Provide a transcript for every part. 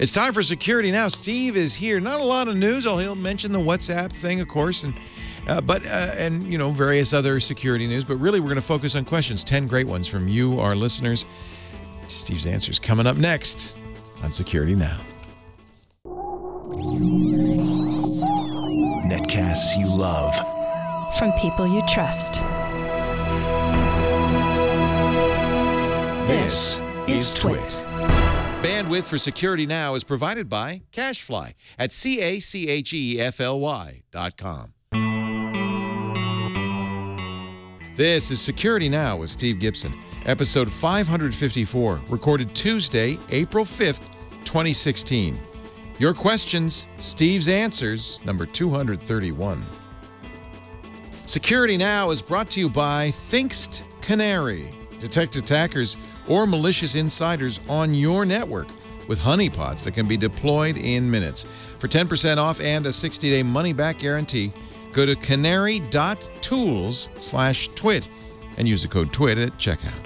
It's time for Security Now. Steve is here. Not a lot of news. He'll mention the WhatsApp thing, of course, and various other security news. But really, we're going to focus on questions. 10 great ones from you, our listeners. Steve's answers coming up next on Security Now. Netcasts you love. From people you trust. This is Twit. Bandwidth for Security Now is provided by CacheFly at CACHEFLY.com. This is Security Now with Steve Gibson, episode 554, recorded Tuesday, April 5th, 2016. Your questions, Steve's answers, number 231. Security Now is brought to you by Thinkst Canary. Detect attackers or malicious insiders on your network with honeypots that can be deployed in minutes. For 10% off and a 60-day money-back guarantee, go to canary.tools/twit and use the code TWIT at checkout.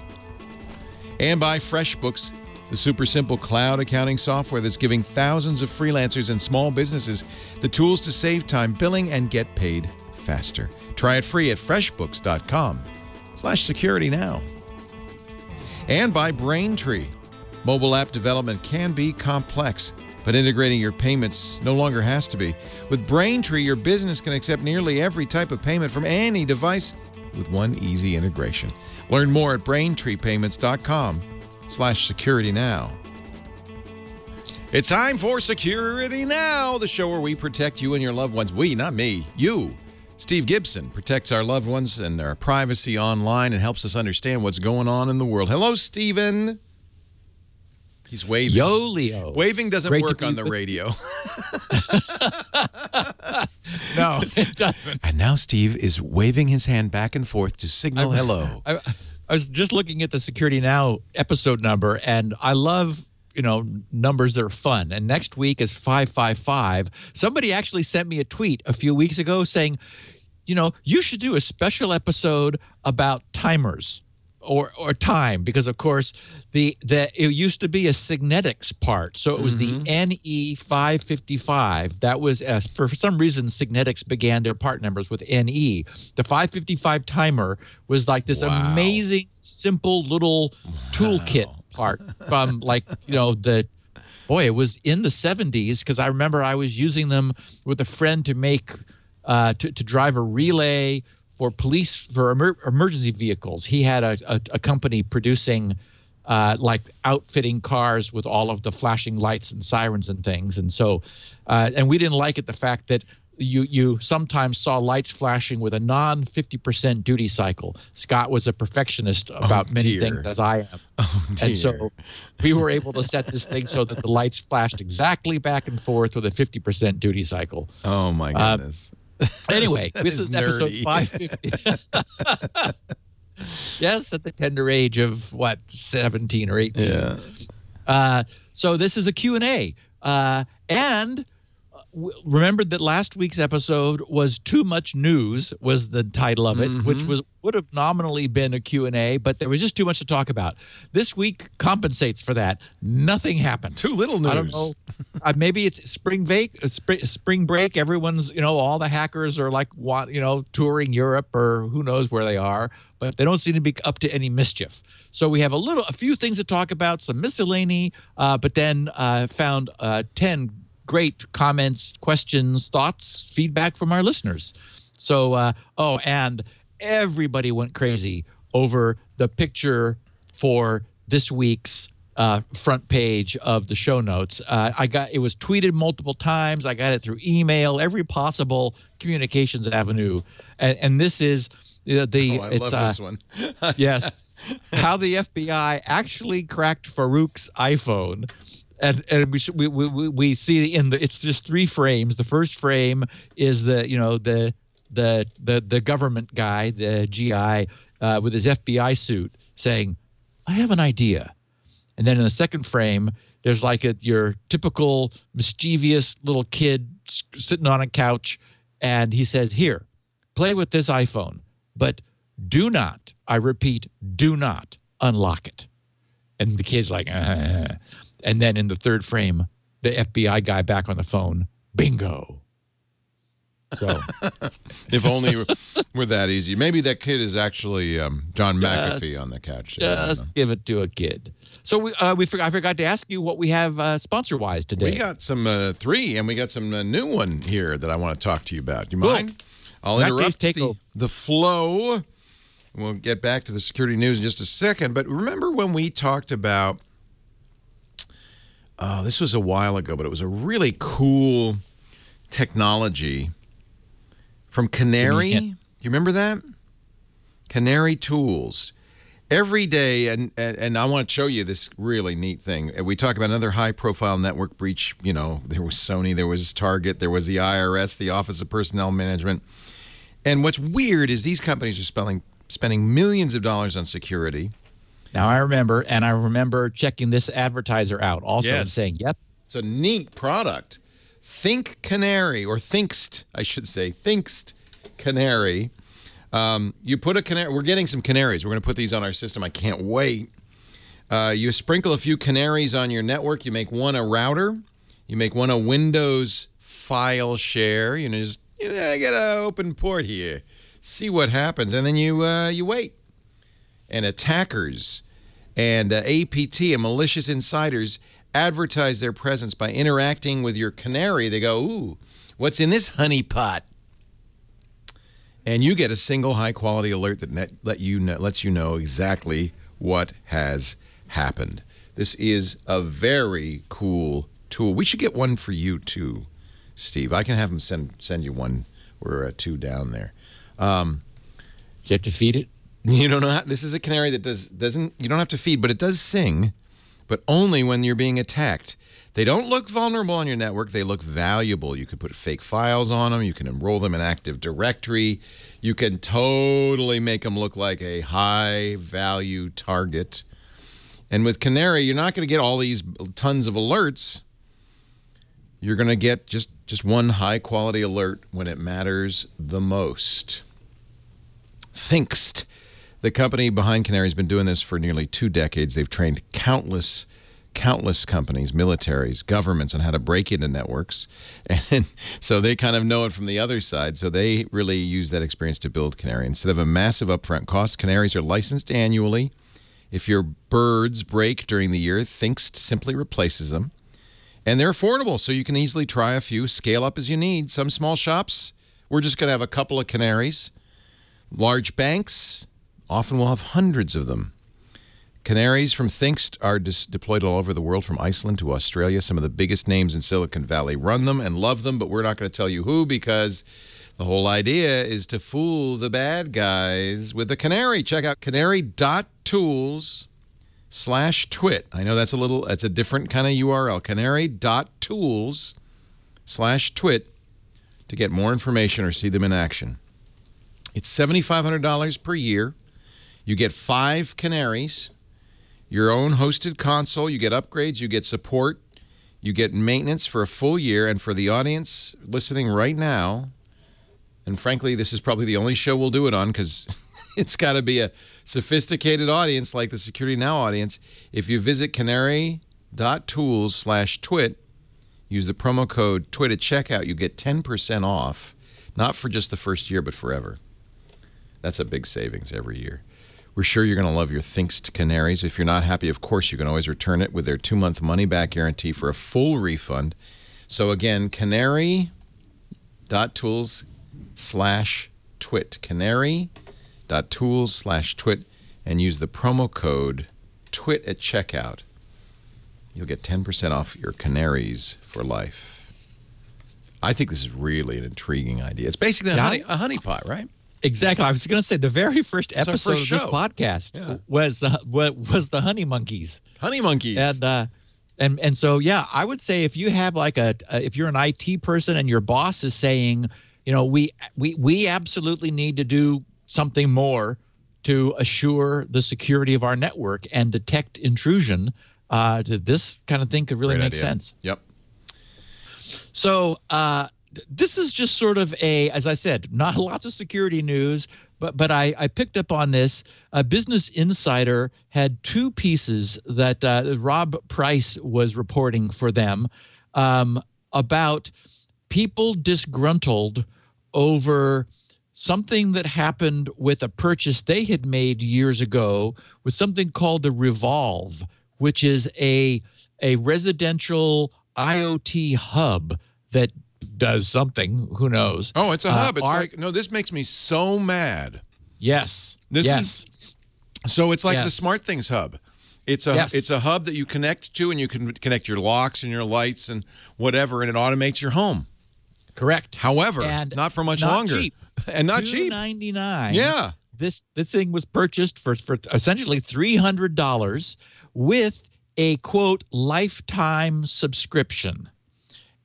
And by FreshBooks, the super simple cloud accounting software that's giving thousands of freelancers and small businesses the tools to save time billing and get paid faster. Try it free at freshbooks.com/securitynow. And by Braintree. Mobile app development can be complex, but integrating your payments no longer has to be. With Braintree, your business can accept nearly every type of payment from any device with one easy integration. Learn more at braintreepayments.com/securitynow. It's time for Security Now, the show where we protect you and your loved ones. We, not me, you. Steve Gibson protects our loved ones and our privacy online and helps us understand what's going on in the world. Hello, Steven. He's waving. Yo, Leo. Waving doesn't work on the radio. No, it doesn't. And now Steve is waving his hand back and forth to signal hello. I was just looking at the Security Now episode number, and I love numbers that are fun. And next week is 555. Somebody actually sent me a tweet a few weeks ago saying, you should do a special episode about timers or time, because of course it used to be a Signetics part. So it was the NE 555. That was for some reason Signetics began their part numbers with NE. The 555 timer was like this amazing simple little toolkit part from it was in the 70s, because I remember I was using them with a friend to make to drive a relay for emergency vehicles. He had a company producing outfitting cars with all of the flashing lights and sirens and things, and so and we didn't like it, the fact that you sometimes saw lights flashing with a non-50% duty cycle. Scott was a perfectionist about many things, as I am. And so we were able to set this thing so that the lights flashed exactly back and forth with a 50% duty cycle. Oh, my goodness. Anyway, this is episode 550. Yes, at the tender age of, 17 or 18. Yeah. So this is a Q&A. And remembered that last week's episode was Too Much News, was the title of it, which would have nominally been a Q&A, but there was just too much to talk about. This week compensates for that. Nothing happened. Too little news. I don't know. Maybe it's spring break. Everyone's, all the hackers are touring Europe, or who knows where they are, but they don't seem to be up to any mischief. So we have a few things to talk about, some miscellany, but then found 10 great comments, questions, thoughts, feedback from our listeners. So, and everybody went crazy over the picture for this week's front page of the show notes. It was tweeted multiple times. I got it through email, every possible communications avenue. And this is I love this one. Yes. How the FBI actually cracked Farouk's iPhone. And we see it's just 3 frames. The first frame is the government guy, the GI, with his FBI suit saying, "I have an idea," and then in the second frame, there's your typical mischievous little kid sitting on a couch, and he says, "Here, play with this iPhone, but do not, I repeat, do not unlock it." And the kid's like, And then in the third frame, the FBI guy back on the phone. Bingo. So, if only were that easy. Maybe that kid is actually John McAfee on the couch. Just give it to a kid. So I forgot to ask you what we have sponsor-wise today. We got some 3, and we got some new one here that I want to talk to you about. Do you Cool. mind? I'll interrupt the flow. We'll get back to the security news in just a second. But remember when we talked about, this was a while ago, but it was a really cool technology from Canary. Do you remember that? Canary Tools. Every day, and I want to show you this really neat thing. We talk about another high-profile network breach. You know, there was Sony, there was Target, there was the IRS, the Office of Personnel Management. And what's weird is these companies are spending millions of dollars on security. Now I remember checking this advertiser out also and saying, yep. It's a neat product. Think Canary, or Thinkst, I should say, Thinkst Canary. You put a canary. We're getting some canaries. We're going to put these on our system. I can't wait. You sprinkle a few canaries on your network. You make one a router. You make one a Windows file share. You know, just I got an open port here. See what happens, and then you wait. And attackers and APT and malicious insiders advertise their presence by interacting with your canary. They go, ooh, what's in this honeypot? And you get a single high-quality alert that lets you know exactly what has happened. This is a very cool tool. We should get one for you, too, Steve. I can have them send you one. We're 2 down there. Do you have to feed it? You don't know. This is a canary that doesn't. You don't have to feed, but it does sing, but only when you're being attacked. They don't look vulnerable on your network. They look valuable. You could put fake files on them. You can enroll them in Active Directory. You can totally make them look like a high-value target. And with Canary, you're not going to get all these tons of alerts. You're going to get just one high-quality alert when it matters the most. Thinkst, the company behind Canary, has been doing this for nearly 2 decades. They've trained countless companies, militaries, governments on how to break into networks. And so they kind of know it from the other side. So they really use that experience to build Canary. Instead of a massive upfront cost, Canaries are licensed annually. If your birds break during the year, Thinkst simply replaces them. And they're affordable, so you can easily try a few, scale up as you need. Some small shops, we're just going to have a couple of Canaries. Large banks often will have hundreds of them. Canaries from Thinkst are deployed all over the world, from Iceland to Australia. Some of the biggest names in Silicon Valley run them and love them, but we're not going to tell you who, because the whole idea is to fool the bad guys with the Canary. Check out canary.tools/twit. I know that's a different kind of URL. Canary.tools/twit to get more information or see them in action. It's $7,500 per year. You get 5 Canaries, your own hosted console, you get upgrades, you get support, you get maintenance for a full year. And for the audience listening right now, and frankly, this is probably the only show we'll do it on because it's got to be a sophisticated audience like the Security Now audience. If you visit canary.tools/twit, use the promo code TWIT at checkout, you get 10% off, not for just the first year, but forever. That's a big savings every year. We're sure you're going to love your Thinkst Canaries. If you're not happy, of course, you can always return it with their 2-month money-back guarantee for a full refund. So again, canary.tools/twit. Canary.tools/twit, and use the promo code TWIT at checkout. You'll get 10% off your Canaries for life. I think this is really an intriguing idea. It's basically a honeypot, right? Exactly. I was going to say the very first episode of this podcast was the Honey Monkeys. Honey Monkeys. And so I would say if you have if you're an IT person and your boss is saying, we absolutely need to do something more to assure the security of our network and detect intrusion, this kind of thing could really make sense. Yep. So this is just sort of as I said, not lots of security news, but I picked up on this. Business Insider had two pieces that Rob Price was reporting for them about people disgruntled over something that happened with a purchase they had made years ago with something called the Revolve, which is a residential IoT hub that does something. Who knows? Oh, it's a hub. It's this makes me so mad. Yes. So it's like the Smart Things hub. It's a hub that you connect to, and you can connect your locks and your lights and whatever, and it automates your home. Correct. However, and not for much longer. Cheap. And not cheap. $299. Yeah. This thing was purchased for essentially $300 with a, quote, lifetime subscription.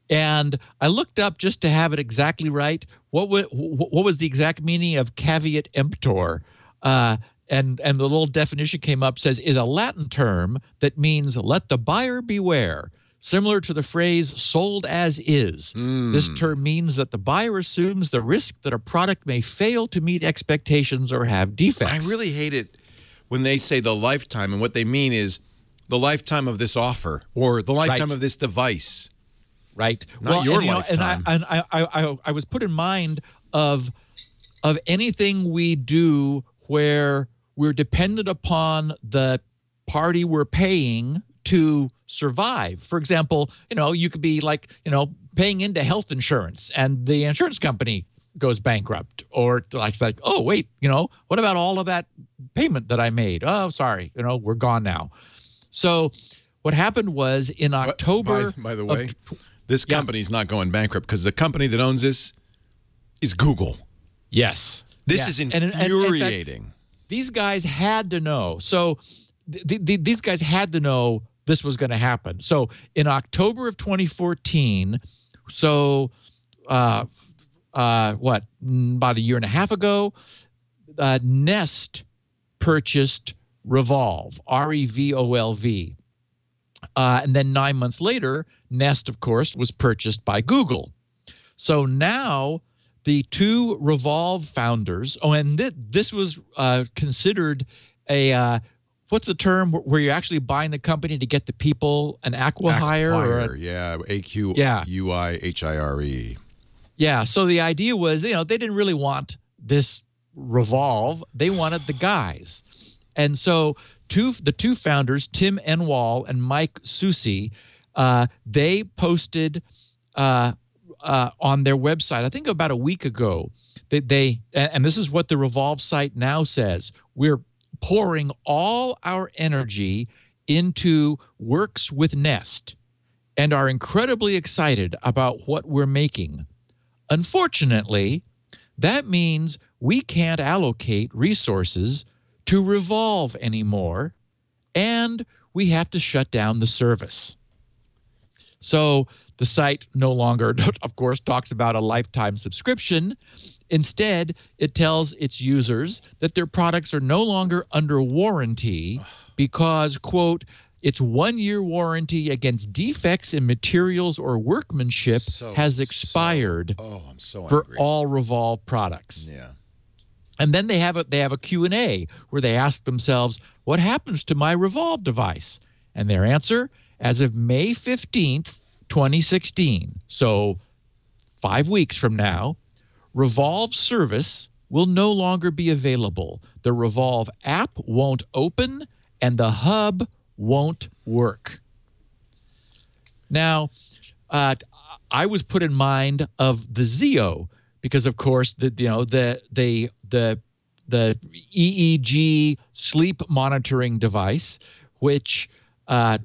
And I looked up just to have it exactly right. What was the exact meaning of caveat emptor? And the little definition came up, says, is a Latin term that means let the buyer beware. Similar to the phrase sold as is. This term means that the buyer assumes the risk that a product may fail to meet expectations or have defects. I really hate it when they say the lifetime, and what they mean is the lifetime of this offer or the lifetime of this device. Right. Not your lifetime. And I was put in mind of anything we do where we're dependent upon the party we're paying to survive. For example, you could be like, paying into health insurance and the insurance company goes bankrupt, or it's like, oh, wait, what about all of that payment that I made? Oh, sorry, we're gone now. So what happened was in October. By the way, this company's not going bankrupt because the company that owns this is Google. Yes. This is infuriating. In fact, these guys had to know. So these guys had to know this was going to happen. So in October of 2014, about a year and a half ago, Nest purchased Revolve, Revolv. And then 9 months later, Nest, of course, was purchased by Google. So now the two Revolve founders, and this was considered a what's the term where you're actually buying the company to get the people, an acquihire? AQUIHIRE. Yeah, so the idea was, they didn't really want this Revolve. They wanted the guys. And so the two founders, Tim Enwall and Mike Susi, they posted on their website, I think about a week ago, and this is what the Revolve site now says, we're pouring all our energy into Works with Nest and are incredibly excited about what we're making. Unfortunately, that means we can't allocate resources to Revolve anymore, and we have to shut down the service. So the site no longer, of course, talks about a lifetime subscription. Instead, it tells its users that their products are no longer under warranty because, quote, its 1-year warranty against defects in materials or workmanship has expired for all Revolve products. Yeah. And then they have a Q&A where they ask themselves, what happens to my Revolve device? And their answer, as of May 15th, 2016, so 5 weeks from now, Revolve service will no longer be available. The Revolve app won't open, and the hub won't work. Now, I was put in mind of the Zeo because, of course, the EEG sleep monitoring device, which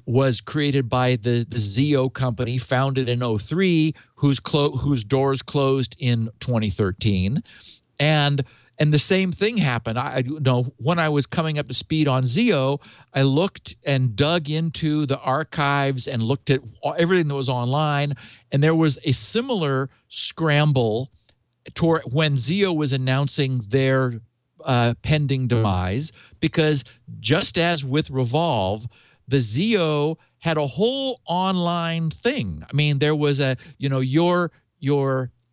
was created by the Zeo company, founded in 2003, whose doors closed in 2013, and the same thing happened. When I was coming up to speed on Zeo, I looked and dug into the archives and looked at everything that was online, and there was a similar scramble toward when Zeo was announcing their pending demise, because just as with Revolve, the Zeo had a whole online thing. I mean, there was your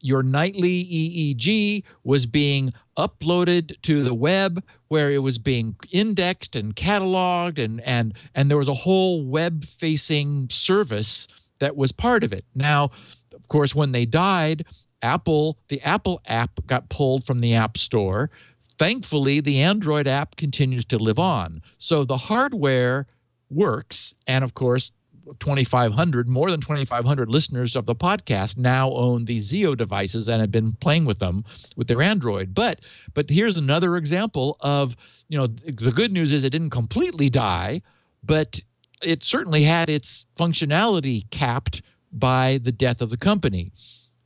your nightly EEG was being uploaded to the web, where it was being indexed and cataloged, and there was a whole web-facing service that was part of it. Now, of course, when they died, the Apple app got pulled from the App Store. Thankfully, the Android app continues to live on. So the hardware works, and of course, more than 2,500 listeners of the podcast now own these Zeo devices and have been playing with them with their Android. But here's another example of, the good news is it didn't completely die, but it certainly had its functionality capped by the death of the company.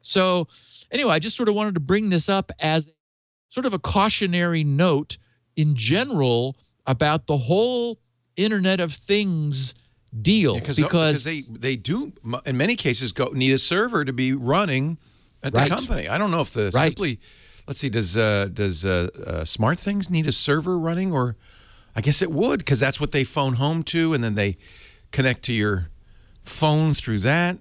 So anyway, I just sort of wanted to bring this up as sort of a cautionary note in general about the whole Internet of Things deal, because they do in many cases need a server to be running at the company. I don't know if simply, let's see, does Smart Things need a server running? Or I guess it would, because that's what they phone home to, and then they connect to your phone through that.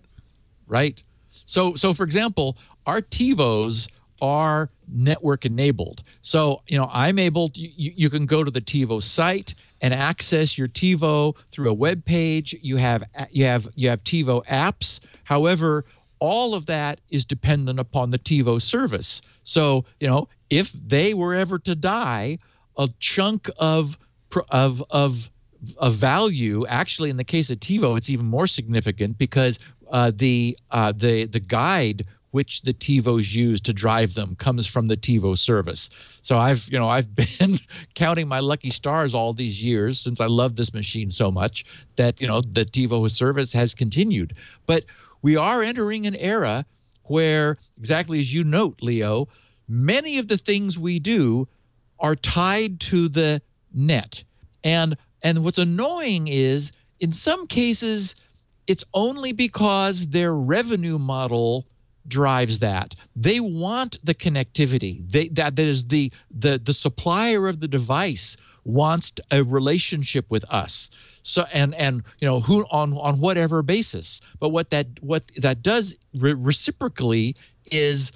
Right. So for example, our TiVos are network enabled. So, I'm able to, you can go to the TiVo site and access your TiVo through a web page. You have TiVo apps. However, all of that is dependent upon the TiVo service. So, if they were ever to die, a chunk of value, actually in the case of TiVo, it's even more significant, because the guide which the TiVos use to drive them comes from the TiVo service. So I've been counting my lucky stars all these years, since I love this machine so much, that the TiVo service has continued. But we are entering an era where, exactly as you note, Leo, many of the things we do are tied to the net. And what's annoying is, in some cases, it's only because their revenue model drives that. They want the connectivity. That is the supplier of the device wants a relationship with us. So and who on whatever basis. But what that does reciprocally is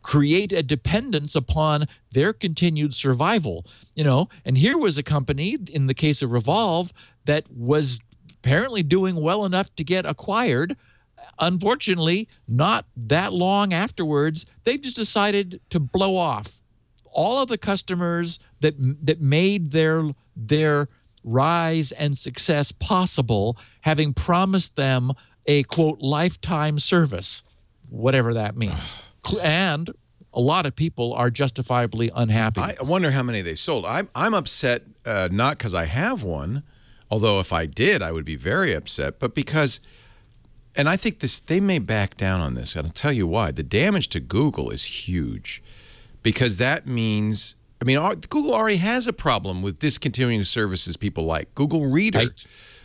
create a dependence upon their continued survival. And here was a company, in the case of Revolve, that was apparently doing well enough to get acquired. Unfortunately, not that long afterwards, they just decided to blow off all of the customers that made their rise and success possible, having promised them a, quote, lifetime service, whatever that means. And a lot of people are justifiably unhappy. I wonder how many they sold. I'm upset, not because I have one, although if I did, I would be very upset, but because... And I think they may back down on this. And I'll tell you why. The damage to Google is huge, because that means, Google already has a problem with discontinuing services people like Google Reader,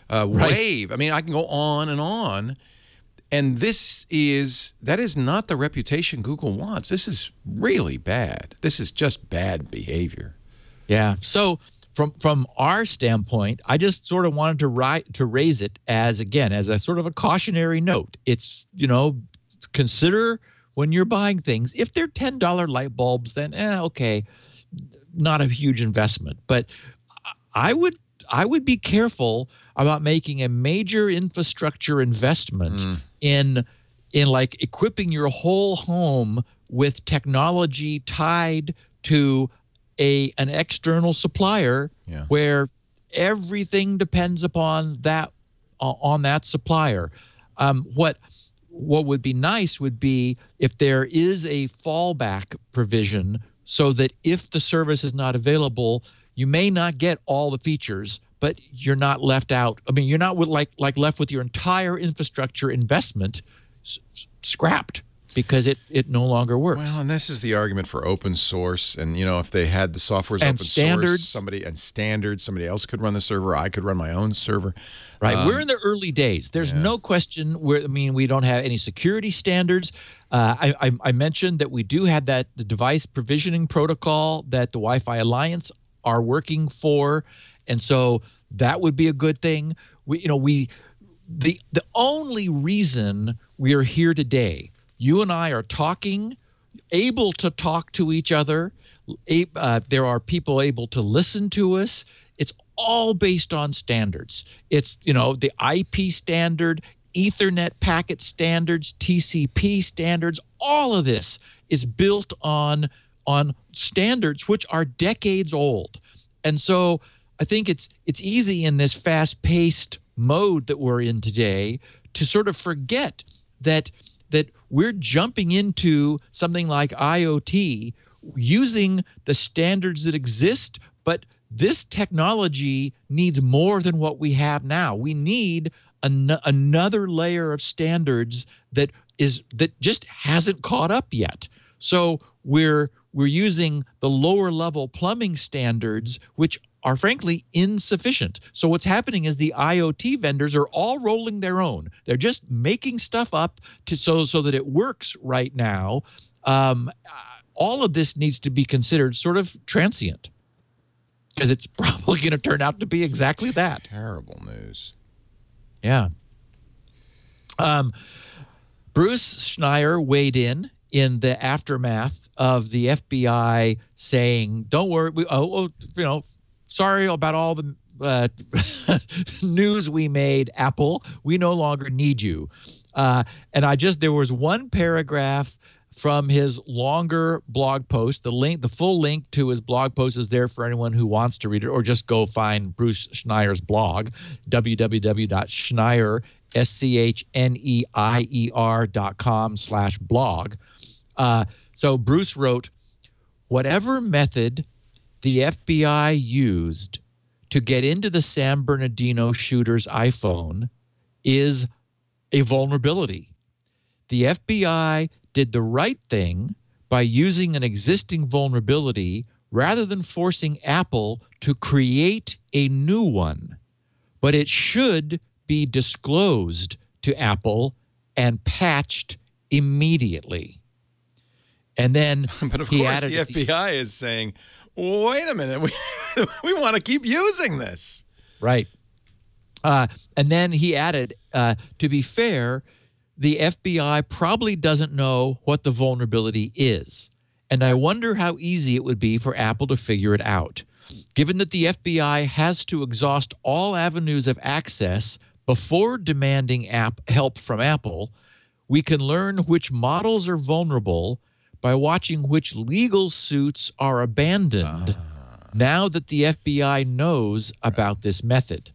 Wave. I can go on and on. And that is not the reputation Google wants. This is really bad. This is just bad behavior. Yeah. So from our standpoint, I just sort of wanted to raise it as a sort of a cautionary note. It's, consider when you're buying things, if they're $10 light bulbs, then okay, not a huge investment. But I would be careful about making a major infrastructure investment in like equipping your whole home with technology tied to an external supplier, where everything depends upon that supplier. What would be nice would be if there is a fallback provision, so that if the service is not available, you may not get all the features, but you're not left out. You're not left with your entire infrastructure investment scrapped, because it no longer works. Well, and this is the argument for open source. And, if they had the software's open source, somebody else could run the server. I could run my own server. Right. We're in the early days. There's no question. We don't have any security standards. I mentioned that we do have the device provisioning protocol that the Wi-Fi Alliance are working for. And so that would be a good thing. The only reason we are here today you and I are talking, able to talk to each other. There are people able to listen to us. It's all based on standards. It's, the IP standard, Ethernet packet standards, TCP standards. All of this is built on standards which are decades old. And so I think it's easy in this fast-paced mode that we're in today to sort of forget that we're jumping into something like IoT using the standards that exist, but this technology needs more than what we have now. We need another layer of standards that just hasn't caught up yet. So we're using the lower level plumbing standards, which are frankly insufficient. So what's happening is the IoT vendors are all rolling their own. They're just making stuff up so that it works right now. All of this needs to be considered sort of transient, because it's probably going to turn out to be exactly that. Terrible news. Yeah. Bruce Schneier weighed in the aftermath of the FBI saying, "Don't worry, sorry about all the news we made, Apple. We no longer need you." And there was one paragraph from his longer blog post. The full link to his blog post is there for anyone who wants to read it, or just go find Bruce Schneier's blog, www.schneier, SCHNEIER.com/blog. So Bruce wrote, "Whatever method the FBI used to get into the San Bernardino shooter's iPhone is a vulnerability. The FBI did the right thing by using an existing vulnerability rather than forcing Apple to create a new one. But it should be disclosed to Apple and patched immediately." And then but of course the FBI is saying, wait a minute, we want to keep using this. Right. And then he added, to be fair, the FBI probably doesn't know what the vulnerability is. And I wonder how easy it would be for Apple to figure it out. Given that the FBI has to exhaust all avenues of access before demanding help from Apple, we can learn which models are vulnerable by watching which legal suits are abandoned now that the FBI knows about this method.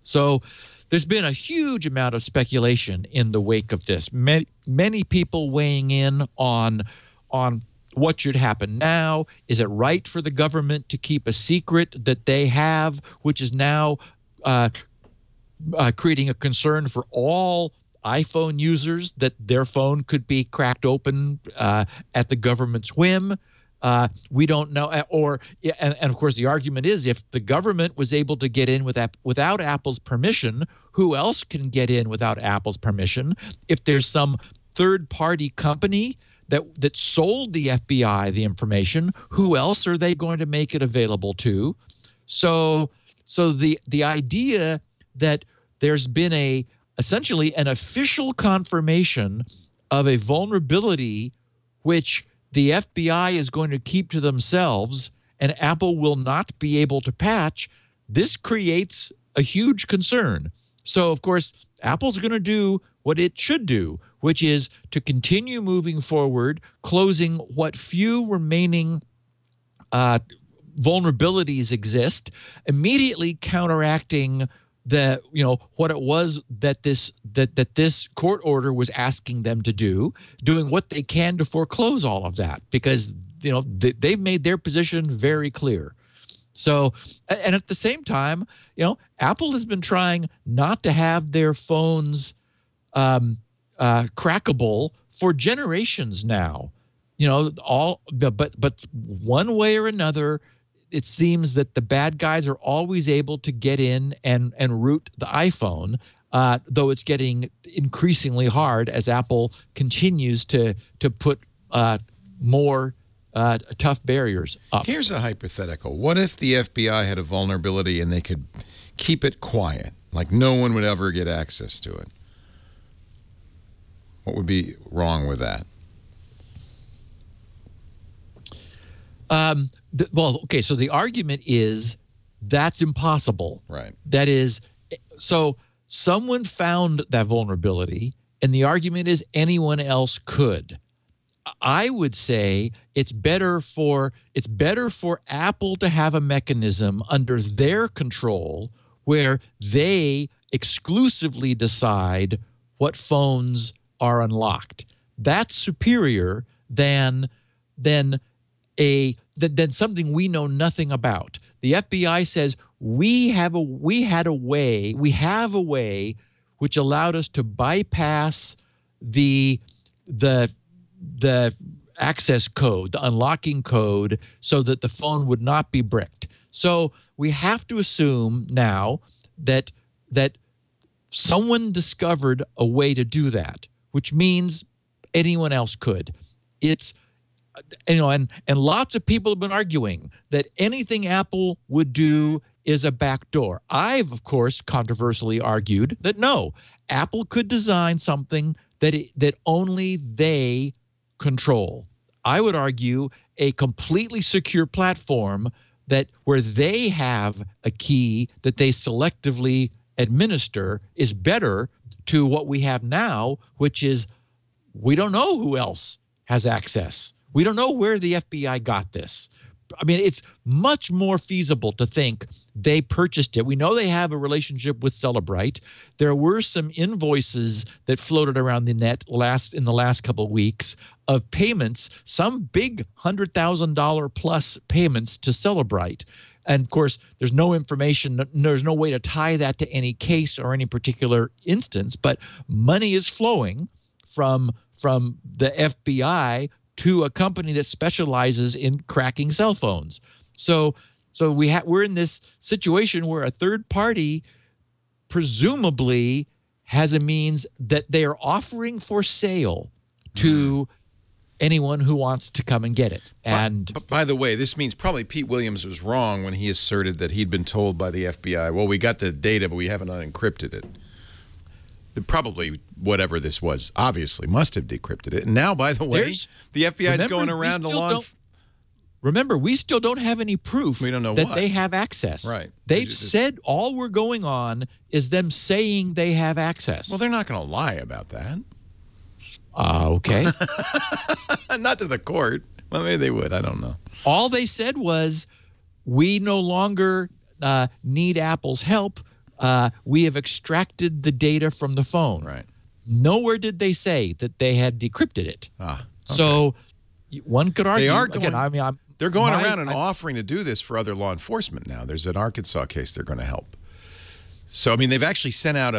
So there's been a huge amount of speculation in the wake of this. Many people weighing in on what should happen now. Is it right for the government to keep a secret that they have, which is now creating a concern for all iPhone users, that their phone could be cracked open at the government's whim? We don't know. And of course, the argument is, if the government was able to get in without Apple's permission, who else can get in without Apple's permission? If there's some third-party company that sold the FBI the information, who else are they going to make it available to? So the idea that there's been essentially an official confirmation of a vulnerability which the FBI is going to keep to themselves and Apple will not be able to patch, this creates a huge concern. So, of course, Apple's going to do what it should do, which is to continue moving forward, closing what few remaining vulnerabilities exist, immediately counteracting what it was that this court order was asking them to do, doing what they can to foreclose all of that, because they've made their position very clear. So, and at the same time, Apple has been trying not to have their phones crackable for generations now. But one way or another, it seems that the bad guys are always able to get in and root the iPhone, though it's getting increasingly hard as Apple continues to put more tough barriers up. Here's a hypothetical. What if the FBI had a vulnerability and they could keep it quiet, like no one would ever get access to it? What would be wrong with that? Well, okay, so the argument is that's impossible. Right. That is, so someone found that vulnerability, and the argument is anyone else could. I would say it's better for Apple to have a mechanism under their control where they exclusively decide what phones are unlocked. That's superior than something we know nothing about. The FBI says we have a way which allowed us to bypass the access code, the unlocking code, so that the phone would not be bricked. So we have to assume now that someone discovered a way to do that, which means anyone else could. It's, and lots of people have been arguing that anything Apple would do is a backdoor. I've, of course, controversially argued that no, Apple could design something that only they control. I would argue a completely secure platform where they have a key that they selectively administer is better to what we have now, which is we don't know who else has access. We don't know where the FBI got this. I mean, it's much more feasible to think they purchased it. We know they have a relationship with Spinrite. There were some invoices that floated around the net in the last couple of weeks of payments, some big $100,000 plus payments to Spinrite. And of course, there's no information, there's no way to tie that to any case or any particular instance, but money is flowing from the FBI to a company that specializes in cracking cell phones. So we're in this situation where a third party presumably has a means that they are offering for sale to anyone who wants to come and get it. And but by the way, this means probably Pete Williams was wrong when he asserted that he'd been told by the FBI, well, we got the data, but we haven't unencrypted it. Probably whatever this was obviously must have decrypted it. And now, by the way, the FBI is going around to law. Remember, we still don't have any proof we don't know that they have access. Right. They've said all we're going on is them saying they have access. Well, they're not going to lie about that. Okay. Not to the court. Well, maybe they would. I don't know. All they said was, we no longer need Apple's help. We have extracted the data from the phone. Right. Nowhere did they say that they had decrypted it. Okay. So one could argue. They are again, they're going around and offering to do this for other law enforcement now. There's an Arkansas case they're going to help. So, I mean, they've actually sent out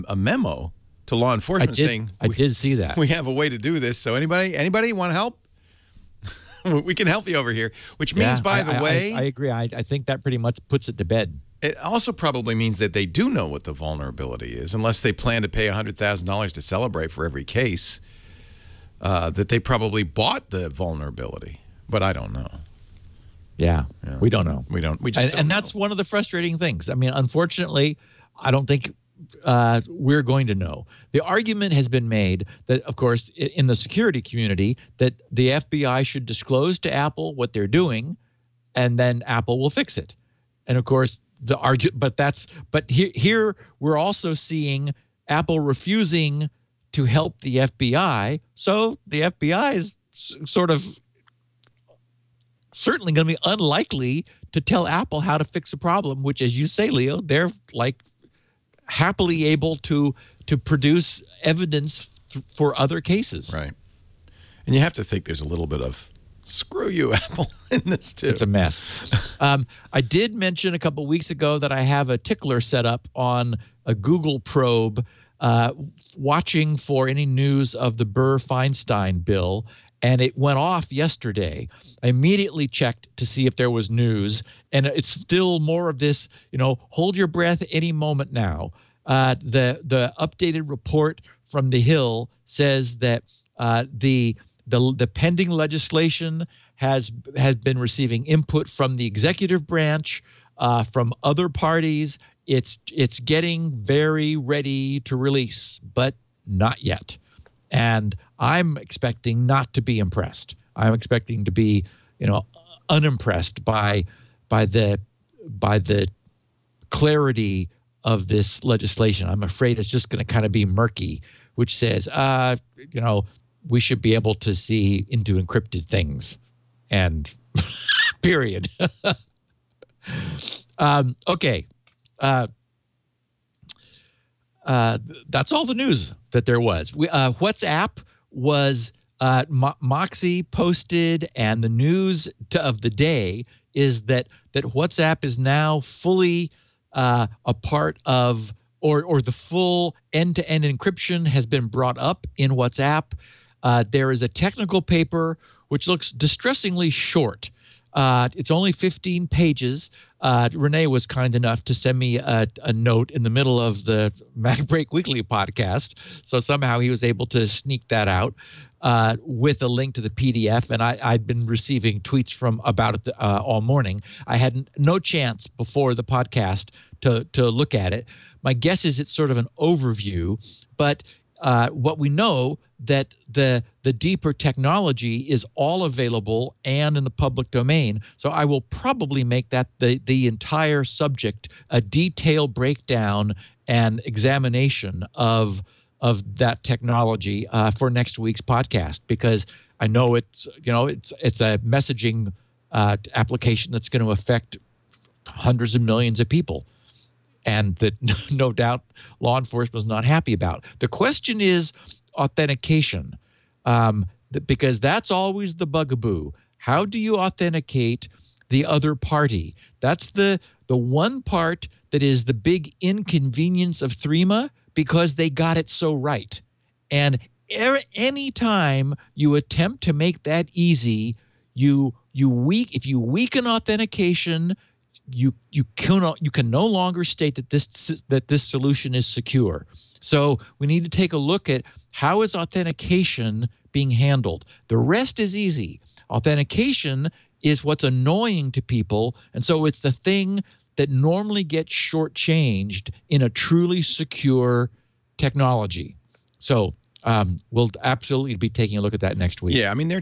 a memo to law enforcement saying, I did see that. We have a way to do this. So anybody want to help? We can help you over here. Which means, by the way, I agree. I think that pretty much puts it to bed. It also probably means that they do know what the vulnerability is, unless they plan to pay $100,000 to Spinrite for every case, that they probably bought the vulnerability. But I don't know. Yeah. We don't know. We just don't know. And that's one of the frustrating things. I mean, unfortunately, I don't think we're going to know. The argument has been made that, of course, in the security community, that the FBI should disclose to Apple what they're doing, and then Apple will fix it. And of course, but here we're also seeing Apple refusing to help the FBI. So the FBI is sort of certainly going to be unlikely to tell Apple how to fix a problem, which, as you say, Leo, they're like happily able to produce evidence for other cases. Right. And you have to think there's a little bit of screw you, Apple, in this too. It's a mess. I did mention a couple weeks ago that I have a tickler set up on a Google probe watching for any news of the Burr-Feinstein bill, and it went off yesterday. I immediately checked to see if there was news, and it's still more of this, hold your breath any moment now. The updated report from the Hill says that the pending legislation has been receiving input from the executive branch, from other parties. It's getting very ready to release, but not yet. And I'm expecting not to be impressed. I'm expecting to be, unimpressed by the clarity of this legislation. I'm afraid it's just going to kind of be murky, which says, we should be able to see into encrypted things, and period. Okay. That's all the news that there was. WhatsApp was Moxie posted, and the news of the day is that WhatsApp is now fully a part of, or the full end-to-end encryption has been brought up in WhatsApp. There is a technical paper which looks distressingly short. It's only 15 pages. Renee was kind enough to send me a note in the middle of the Mac Break Weekly podcast. So somehow he was able to sneak that out with a link to the PDF. And I'd been receiving tweets about it all morning. I had no chance before the podcast to look at it. My guess is it's sort of an overview, but what we know that the deeper technology is all available and in the public domain. So I will probably make that the entire subject a detailed breakdown and examination of that technology for next week's podcast, because I know it's a messaging application that's going to affect hundreds of millions of people, and that no doubt law enforcement is not happy about. The question is authentication, because that's always the bugaboo. How do you authenticate the other party? That's the one part that is the big inconvenience of Threema, because they got it so right. And any time you attempt to make that easy, if you weaken authentication, you can no longer state that this solution is secure. So we need to take a look at how is authentication being handled. The rest is easy. Authentication is what's annoying to people, and so it's the thing that normally gets shortchanged in a truly secure technology. So we'll absolutely be taking a look at that next week. Yeah, I mean, the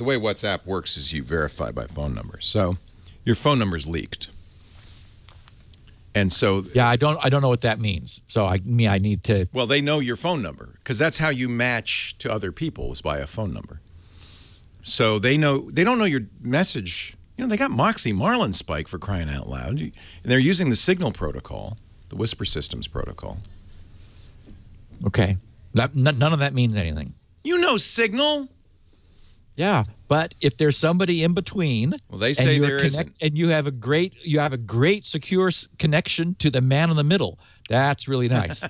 way WhatsApp works is you verify by phone number. So your phone number is leaked. And so yeah, I don't know what that means. So I need to. Well, they know your phone number, because that's how you match to other people, is by a phone number. So they don't know your message. They got Moxie Marlinspike, for crying out loud. And they're using the Signal protocol, the Whisper Systems protocol. Okay. None of that means anything. You know Signal? Yeah, but if there's somebody in between, well, they say there isn't, and you have a great secure connection to the man in the middle. That's really nice.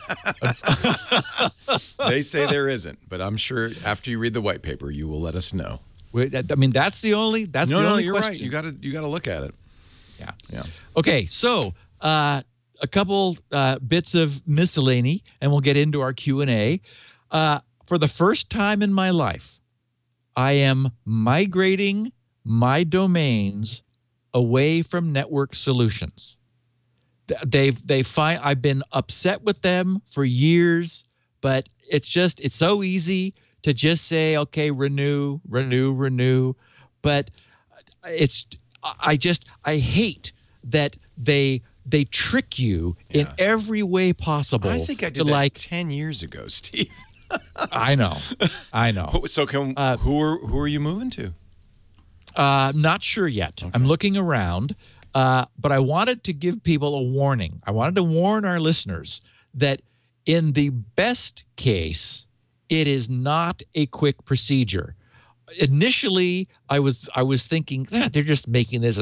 They say there isn't, but I'm sure after you read the white paper, you will let us know. I mean, that's the only. No, you're question. right. You got to look at it. Yeah. Okay, so a couple bits of miscellany, and we'll get into our Q&A. For the first time in my life, I am migrating my domains away from Network Solutions. I've been upset with them for years, but it's so easy to just say, okay, renew. But I hate that they trick you in every way possible. I think I did that 10 years ago, Steve. I know. So who are you moving to? Not sure yet. Okay. I'm looking around, but I wanted to give people a warning. I wanted to warn our listeners that in the best case, it is not a quick procedure. Initially, I was thinking they're just making this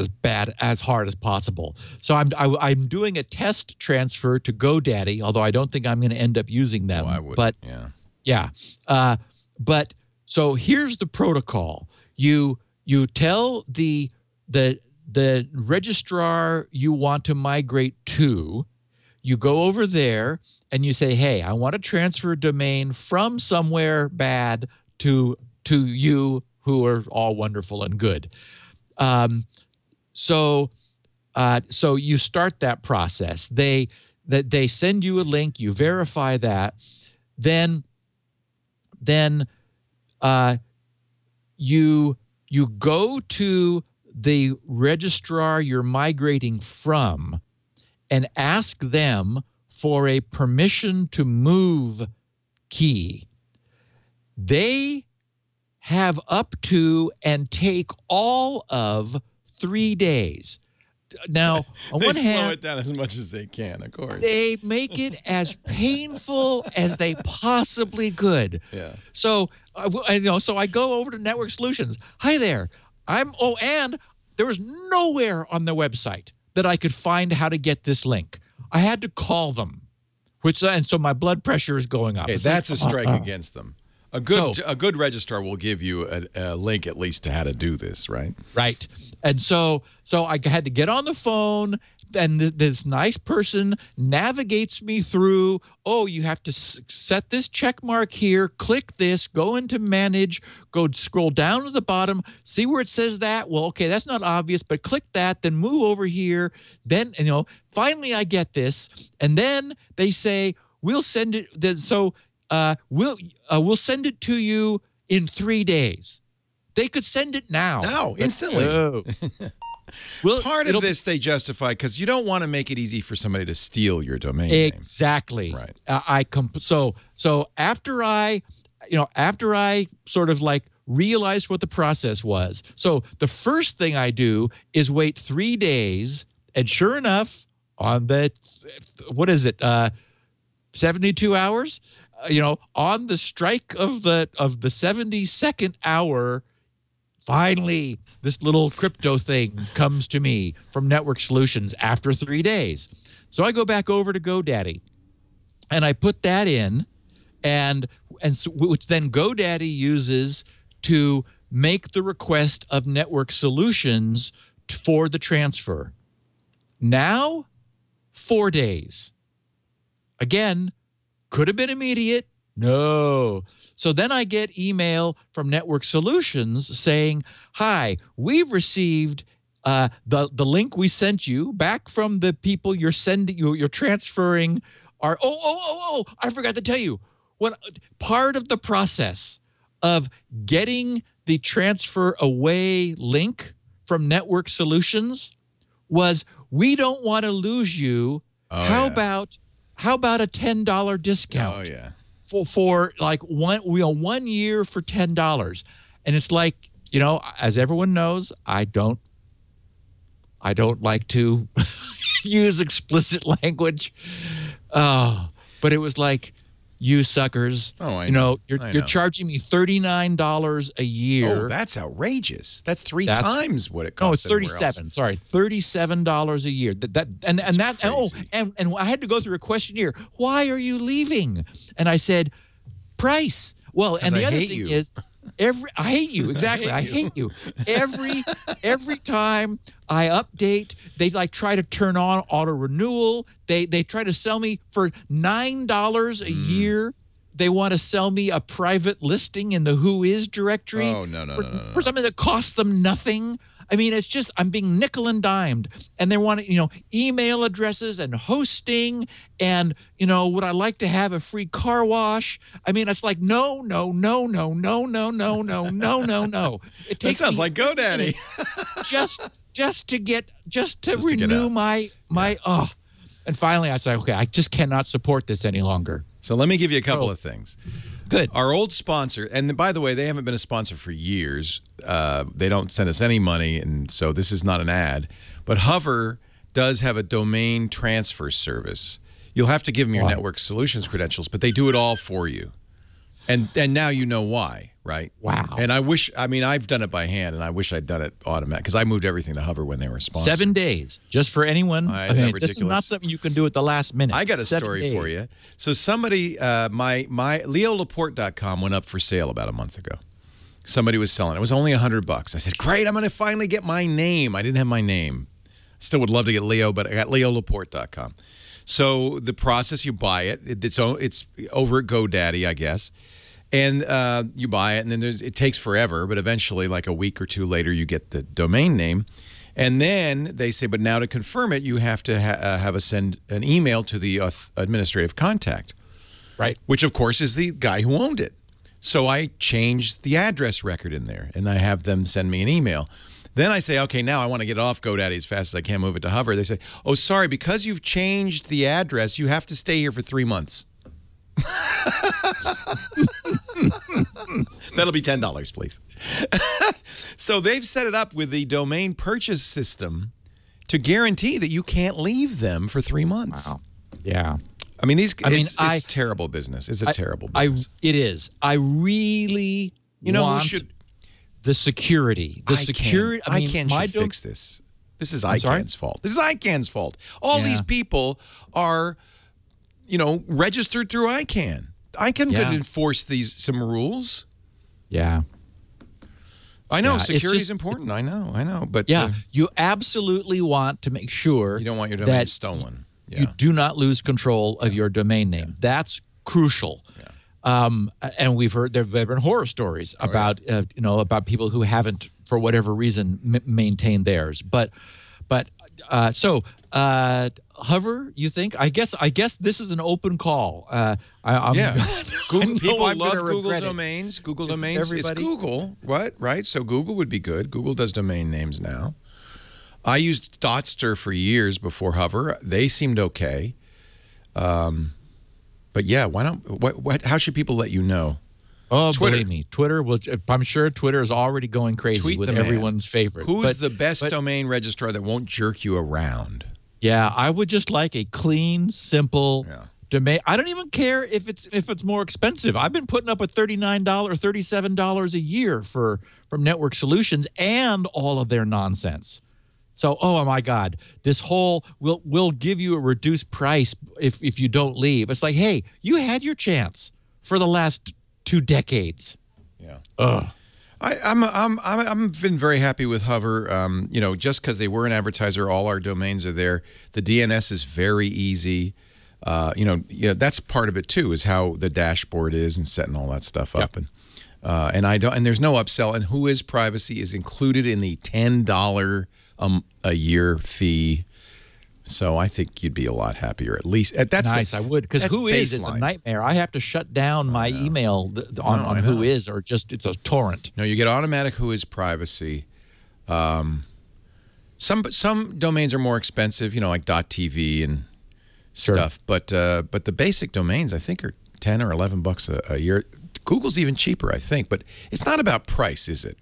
as hard as possible. So I'm doing a test transfer to GoDaddy, although I don't think I'm going to end up using them. Oh, I would. But yeah. But so here's the protocol. You tell the registrar you want to migrate to. You go over there and you say, hey, I want to transfer a domain from somewhere bad to you, who are all wonderful and good. So you start that process. They send you a link. You verify that. Then then you go to the registrar you're migrating from and ask them for a permission to move key. They have up to and take all of 3 days. Now, on one hand, slow it down as much as they can, of course. They make it as painful as they possibly could. Yeah. So, so I go over to Network Solutions. Hi there. And there was nowhere on the website that I could find how to get this link. I had to call them, and so my blood pressure is going up. Hey, that's a strike against them. A good registrar will give you a link at least to how to do this, right? Right. And so I had to get on the phone, and this nice person navigates me through, you have to set this check mark here, click this, go into manage, go scroll down to the bottom, see where it says that. Well, okay, that's not obvious, but click that, then move over here. Then, finally I get this. And then they say, we'll send it. We'll send it to you in 3 days. They could send it now. Instantly. No. Well, part of this they justify because you don't want to make it easy for somebody to steal your domain name. Exactly. Right. So after I sort of like realized what the process was. So the first thing I do is wait 3 days, and sure enough, on the 72 hours. On the strike of the 72nd hour, finally, this little crypto thing comes to me from Network Solutions after 3 days. So I go back over to GoDaddy, and I put that in, which then GoDaddy uses to make the request of Network Solutions for the transfer. Now, 4 days. Again, could have been immediate. No. So then I get email from Network Solutions saying, hi, we've received the link we sent you back from the people you're transferring are, I forgot to tell you. Part of the process of getting the transfer away link from Network Solutions was, we don't want to lose you. How about a $10 discount? Oh yeah. For like 1 year for $10. And it's like, as everyone knows, I don't like to use explicit language. But it was like, you suckers. Oh, I know. You're charging me $39 a year. Oh, that's outrageous. That's three times what it costs. No, it's $37. Sorry, $37 a year. And I had to go through a questionnaire. Why are you leaving? And I said, price. Well, and the other thing is, I hate you. Exactly. I hate you. Every time I update, they try to turn on auto renewal. They try to sell me for $9 a year. They want to sell me a private listing in the Who Is directory. Oh, no. For something that costs them nothing. I mean, it's just, I'm being nickel and dimed. And they want, email addresses and hosting and, would I like to have a free car wash? I mean, it's like, no. It takes that sounds like GoDaddy. just to renew my. And finally I said, okay, I just cannot support this any longer. So let me give you a couple of things. Good. Our old sponsor, and by the way, they haven't been a sponsor for years. They don't send us any money, and so this is not an ad. But Hover does have a domain transfer service. You'll have to give them your Network Solutions credentials, but they do it all for you. And now you know why, right? Wow. And I've done it by hand, and I wish I'd done it automatic, because I moved everything to Hover when they were a sponsor. 7 days, just for anyone. Is that ridiculous? This is not something you can do at the last minute. I got a story for you. So somebody, my LeoLaporte.com went up for sale about a month ago. Somebody was selling it. It was only $100. I said, great, I'm going to finally get my name. I didn't have my name. Still would love to get Leo, but I got LeoLaporte.com. So the process, you buy it. It's over at GoDaddy, I guess. And you buy it, and then it takes forever, but eventually, like a week or two later, you get the domain name. And then they say, but now to confirm it, you have to have us send an email to the administrative contact. Right. Which, of course, is the guy who owned it. So I changed the address record in there, and I have them send me an email. Then I say, okay, now I want to get off GoDaddy as fast as I can, move it to Hover. They say, oh, sorry, because you've changed the address, you have to stay here for 3 months. That'll be $10, please. So they've set it up with the domain purchase system to guarantee that you can't leave them for 3 months. Wow. Yeah. I mean, it's terrible business. It's a terrible business. It is. I really want who should the security. The security. I mean, ICANN should fix this. This is ICANN's fault. This is ICANN's fault. All these people are, registered through ICANN. ICANN could enforce some rules. Yeah. I know security is important. I know. But you absolutely want to make sure you don't want your domain stolen. Yeah. You do not lose control of your domain name. That's crucial. Yeah. And we've heard there have been horror stories about about people who haven't, for whatever reason, maintained theirs. So Hover, you think? I guess this is an open call. Google, people love Google domains. Google domains. It's Google, right? So Google would be good. Google does domain names now. I used Dotster for years before Hover. They seemed okay. But yeah, why don't? How should people let you know? Oh, Twitter. Believe me, Twitter will. I'm sure Twitter is already going crazy with everyone's favorite. Who's the best domain registrar that won't jerk you around? Yeah, I would just like a clean, simple domain. I don't even care if it's more expensive. I've been putting up with $39, $37 a year from Network Solutions and all of their nonsense. So, oh my God, this whole we'll give you a reduced price if you don't leave. It's like, hey, you had your chance for the last 2 decades. Yeah. I'm been very happy with Hover. Just because they were an advertiser, all our domains are there. The DNS is very easy. That's part of it too, is how the dashboard is and setting all that stuff up. And there's no upsell. And Whois privacy is included in the $10 a year fee. So I think you'd be a lot happier. At least that's nice. I would, because Whois is a nightmare. I have to shut down my email on Whois, or just it's a torrent. No, you get automatic Whois privacy. Some domains are more expensive, like .tv and stuff. But the basic domains I think are $10 or $11 a year. Google's even cheaper, I think. But it's not about price, is it?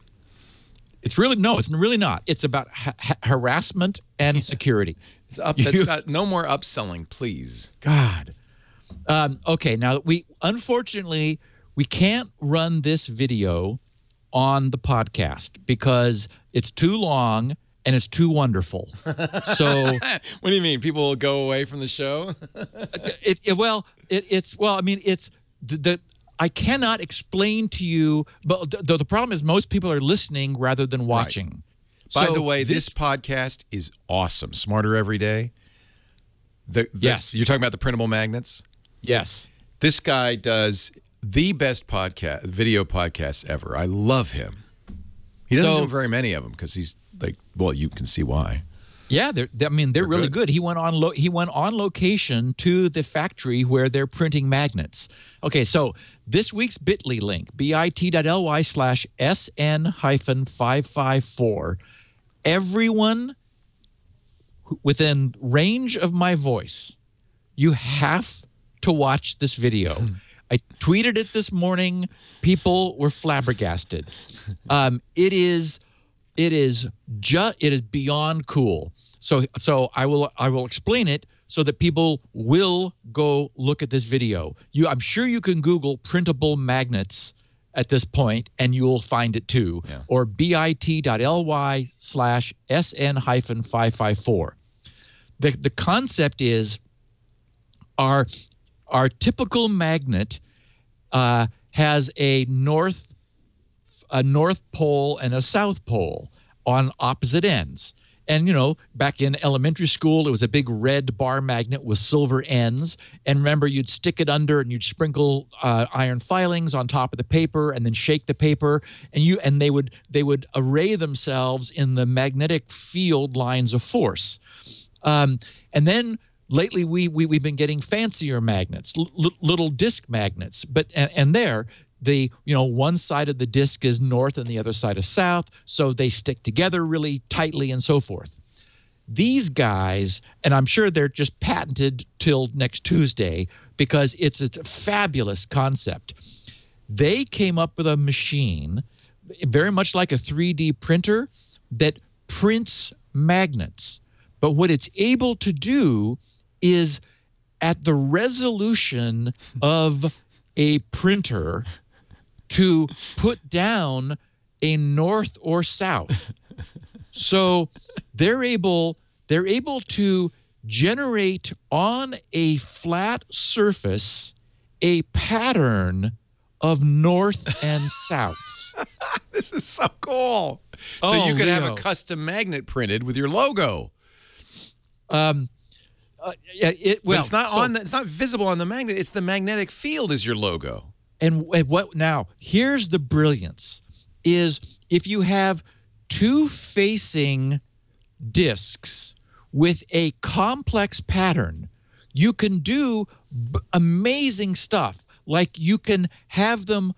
It's really it's really not. It's about harassment and security. That's got no more upselling, please. God. Okay, now unfortunately we can't run this video on the podcast because it's too long and it's too wonderful. So what do you mean? People will go away from the show? I cannot explain to you, but the problem is most people are listening rather than watching. Right. By the way, this podcast is awesome. Smarter Every Day. Yes. You're talking about the printable magnets? Yes. This guy does the best video podcasts ever. I love him. He doesn't do very many of them because he's you can see why. Yeah, they're really good. He went on location to the factory where they're printing magnets. Okay, so this week's bit.ly link, bit.ly/SN-554. Everyone within range of my voice, you have to watch this video. I tweeted it this morning. People were flabbergasted. It is beyond cool. So I will explain it so that people will go look at this video. I'm sure you can Google printable magnets at this point and you will find it too. Yeah. Or bit.ly/SN-554. The concept is our typical magnet has a north pole and a south pole on opposite ends. And, back in elementary school, it was a big red bar magnet with silver ends. And remember, you'd stick it under and you'd sprinkle iron filings on top of the paper and then shake the paper. And they would array themselves in the magnetic field lines of force. And then lately, we've been getting fancier magnets, little disc magnets. And there, one side of the disc is north and the other side is south, so they stick together really tightly and so forth. These guys, and I'm sure they're just patented till next Tuesday because it's a fabulous concept. They came up with a machine very much like a 3D printer that prints magnets. But what it's able to do is at the resolution of a printer to put down a north or south. So they're able to generate on a flat surface a pattern of north and souths. This is so cool. So you could have a custom magnet printed with your logo. It's not it's not visible on the magnet. It's the magnetic field is your logo. And what now? Here's the brilliance: is if you have two facing discs with a complex pattern, you can do amazing stuff. Like you can have them,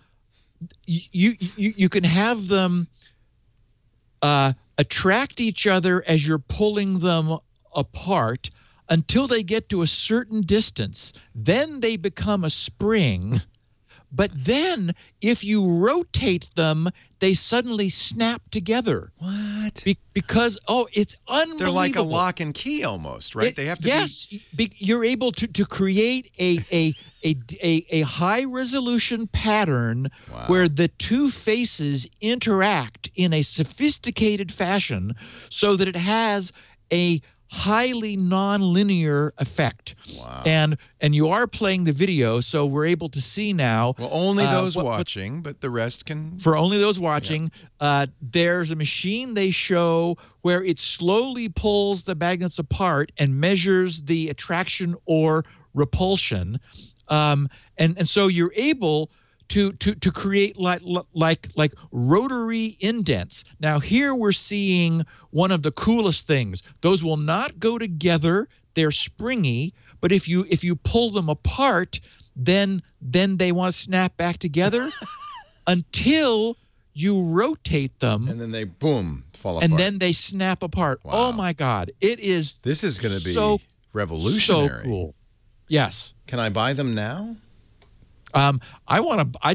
you can have them attract each other as you're pulling them apart until they get to a certain distance. Then they become a spring. But then if you rotate them, they suddenly snap together. What? Because, it's unbelievable. They're like a lock and key almost, right? They have to be... You're able to create a high-resolution pattern where the two faces interact in a sophisticated fashion so that it has a highly nonlinear effect. Wow. And you are playing the video, so we're able to see now. Well, only those watching, but the rest can... For only those watching, there's a machine they show where it slowly pulls the magnets apart and measures the attraction or repulsion. And so you're able to create like rotary indents. Now here we're seeing one of the coolest things. Those will not go together. They're springy, but if you pull them apart, then they want to snap back together until you rotate them, and then they boom fall apart, and then they snap apart. Wow. Oh my God! This is going to be revolutionary. So cool. Yes. Can I buy them now? I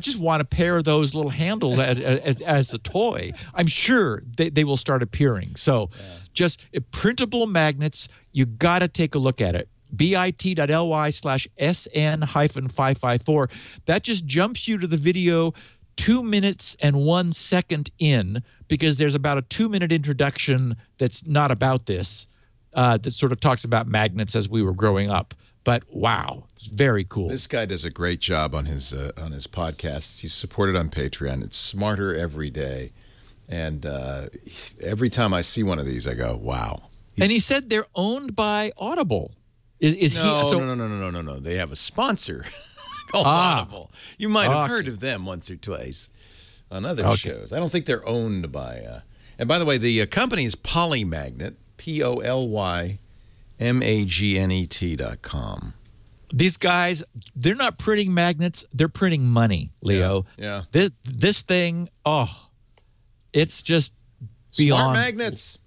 just want to pair those little handles as a toy. I'm sure they will start appearing. So just printable magnets, you got to take a look at it. bit.ly/SN-554. That just jumps you to the video 2 minutes and 1 second in, because there's about a 2-minute introduction that's not about this, that sort of talks about magnets as we were growing up. But wow, it's very cool. This guy does a great job on his podcasts. He's supported on Patreon. It's Smarter Every Day, and every time I see one of these, I go, "Wow!" And he said they're owned by Audible. No. They have a sponsor called Audible. You might have heard of them once or twice on other shows. I don't think they're owned by. And by the way, the company is Polymagnet, POLYMAGNET.com. These guys, they're not printing magnets, they're printing money, Leo. Yeah. This thing, it's just beyond. Smart magnets.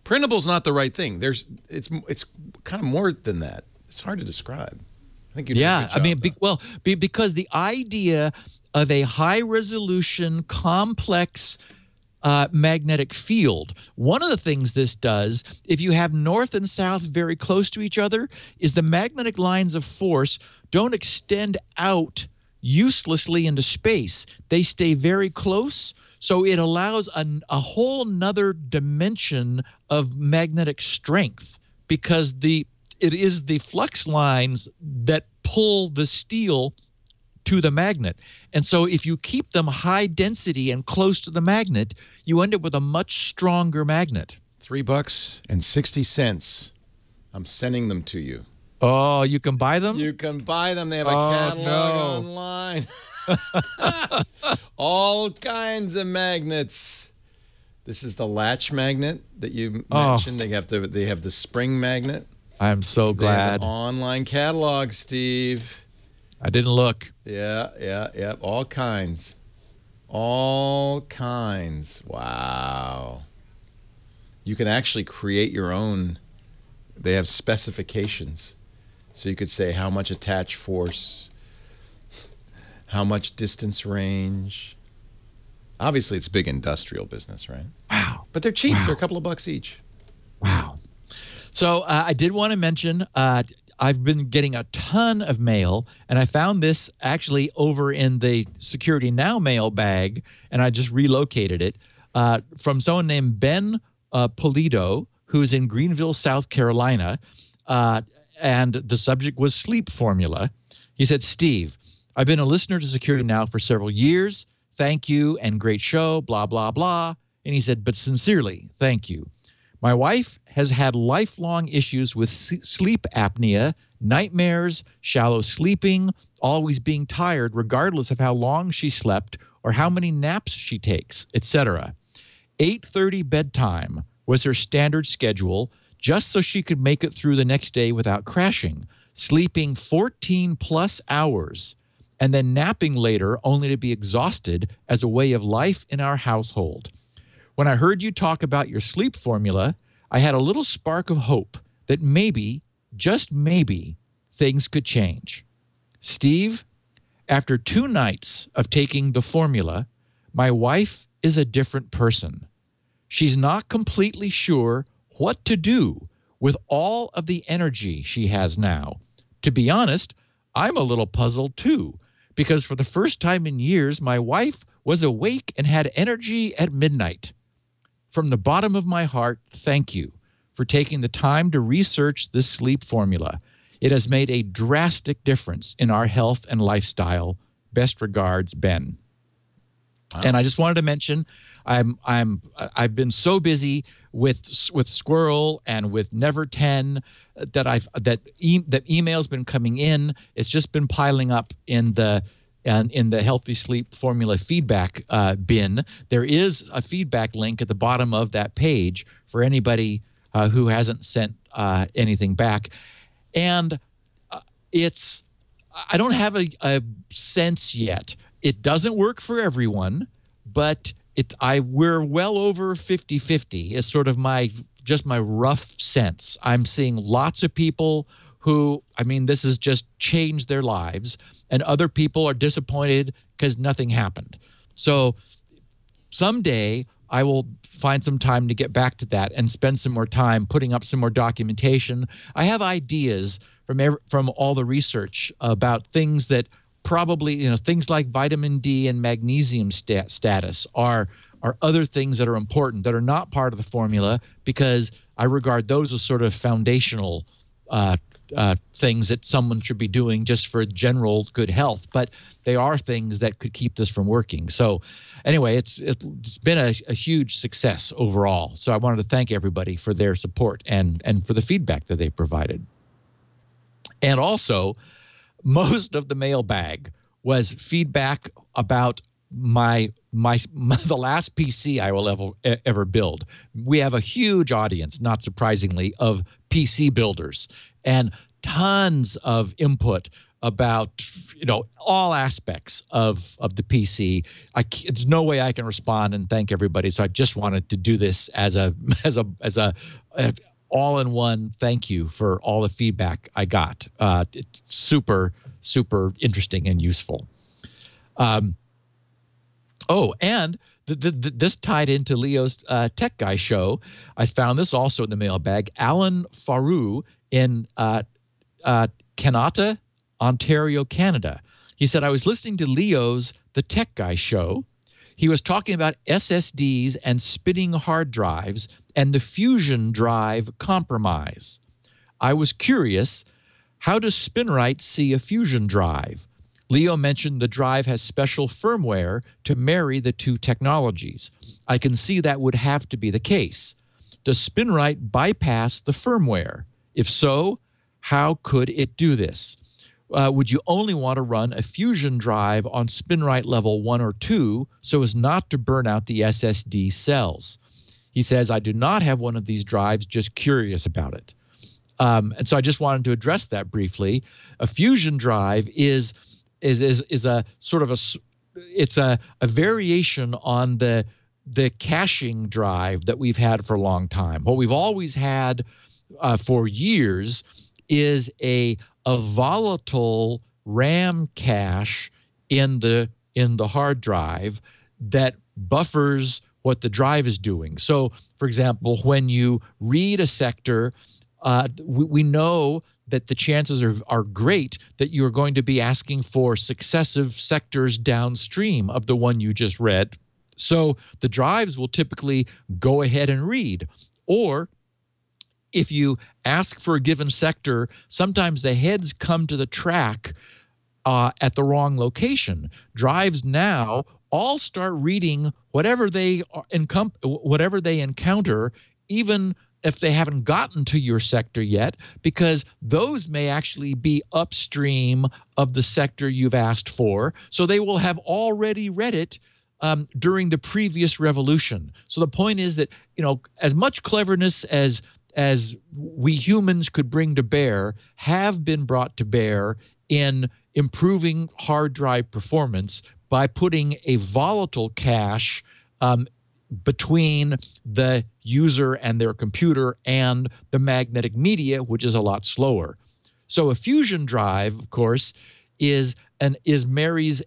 Printable's not the right thing. It's kind of more than that. It's hard to describe. I think you did a good job, because the idea of a high-resolution, complex magnetic field. One of the things this does, if you have north and south very close to each other, is the magnetic lines of force don't extend out uselessly into space. They stay very close, so it allows a whole nother dimension of magnetic strength, because it is the flux lines that pull the steel to the magnet. And so if you keep them high density and close to the magnet, you end up with a much stronger magnet. $3.60. I'm sending them to you. Oh, you can buy them? You can buy them. They have a catalog online. All kinds of magnets. This is the latch magnet that you mentioned. They have the spring magnet. I'm so glad. They have an online catalog, Steve. I didn't look. Yeah. All kinds. All kinds. Wow. You can actually create your own. They have specifications. So you could say how much attach force, how much distance range. Obviously, it's big industrial business, right? Wow. But they're cheap. Wow. They're a couple of bucks each. Wow. So I did want to mention I've been getting a ton of mail, and I found this actually over in the Security Now mail bag, and I just relocated it from someone named Ben Pulido, who's in Greenville, South Carolina, and the subject was sleep formula. He said, Steve, I've been a listener to Security Now for several years. Thank you and great show, blah, blah, blah. And he said, but sincerely, thank you. My wife has had lifelong issues with sleep apnea, nightmares, shallow sleeping, always being tired regardless of how long she slept or how many naps she takes, etc. 8:30 bedtime was her standard schedule just so she could make it through the next day without crashing, sleeping 14+ hours and then napping later only to be exhausted as a way of life in our household. When I heard you talk about your sleep formula, I had a little spark of hope that maybe, just maybe, things could change. Steve, after 2 nights of taking the formula, my wife is a different person. She's not completely sure what to do with all of the energy she has now. To be honest, I'm a little puzzled too, because for the first time in years, my wife was awake and had energy at midnight. From the bottom of my heart, thank you for taking the time to research this sleep formula. It has made a drastic difference in our health and lifestyle. Best regards, Ben. Wow. And I just wanted to mention, I've been so busy with Squirrel and with Never 10 that email's been coming in. It's just been piling up in the Healthy Sleep Formula feedback bin. There is a feedback link at the bottom of that page for anybody who hasn't sent anything back. And I don't have a sense yet. It doesn't work for everyone, but we're well over 50-50 is sort of my rough sense. I'm seeing lots of people who, this has just changed their lives, and other people are disappointed because nothing happened. So someday I will find some time to get back to that and spend some more time putting up some more documentation. I have ideas from all the research about things that probably, things like vitamin D and magnesium status are other things that are important that are not part of the formula, because I regard those as sort of foundational things that someone should be doing just for general good health, but they are things that could keep this from working. So anyway, it's been a huge success overall. So I wanted to thank everybody for their support and for the feedback that they provided. And also, most of the mailbag was feedback about the last PC I will ever build. We have a huge audience, not surprisingly, of PC builders, and tons of input about all aspects of the PC. There's no way I can respond and thank everybody, so I just wanted to do this as a all-in-one thank you for all the feedback I got. It's super, super interesting and useful. And this tied into Leo's Tech Guy show. I found this also in the mailbag. Alan Faru in Kanata, Ontario, Canada. He said, I was listening to Leo's The Tech Guy show. He was talking about SSDs and spinning hard drives and the fusion drive compromise. I was curious, how does Spinrite see a fusion drive? Leo mentioned the drive has special firmware to marry the two technologies. I can see that would have to be the case. Does Spinrite bypass the firmware? If so, how could it do this? Would you only want to run a fusion drive on Spinrite level 1 or 2 so as not to burn out the SSD cells? He says, I do not have one of these drives, just curious about it. And so I just wanted to address that briefly. A fusion drive is is a sort of it's a variation on the caching drive that we've had for a long time. What we've always had for years is a volatile RAM cache in the hard drive that buffers what the drive is doing. So, for example, when you read a sector, we know that the chances are great that you're going to be asking for successive sectors downstream of the one you just read. So the drives will typically go ahead and read. Or if you ask for a given sector, sometimes the heads come to the track at the wrong location. Drives now all start reading whatever they encounter, even if they haven't gotten to your sector yet, because those may actually be upstream of the sector you've asked for. So they will have already read it during the previous revolution. So the point is that, as much cleverness as we humans could bring to bear have been brought to bear in improving hard drive performance by putting a volatile cache between the user and their computer and the magnetic media, which is a lot slower. So a fusion drive, of course, marries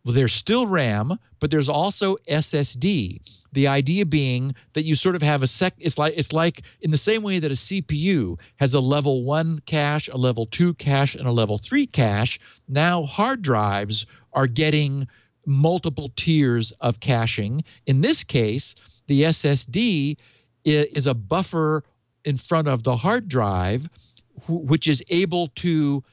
there's still RAM, but there's also SSD. The idea being that you sort of have it's like in the same way that a CPU has a level 1 cache, a level 2 cache, and a level 3 cache. Now hard drives are getting multiple tiers of caching. In this case, the SSD is a buffer in front of the hard drive, which is able to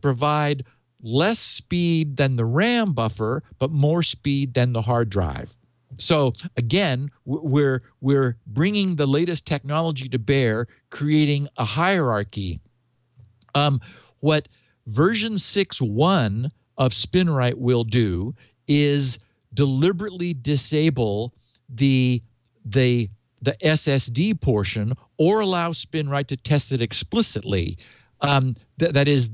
provide less speed than the RAM buffer, but more speed than the hard drive. So again, we're bringing the latest technology to bear, creating a hierarchy. What version 6.1 of Spinrite will do is deliberately disable the SSD portion, or allow Spinrite to test it explicitly. That is,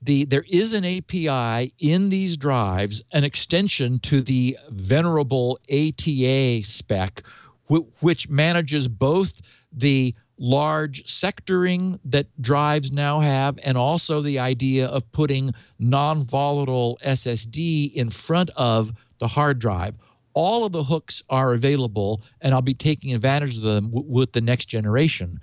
there is an API in these drives, an extension to the venerable ATA spec, which manages both the large sectoring that drives now have, and also the idea of putting non-volatile SSD in front of the hard drive. All of the hooks are available, and I'll be taking advantage of them with the next generation.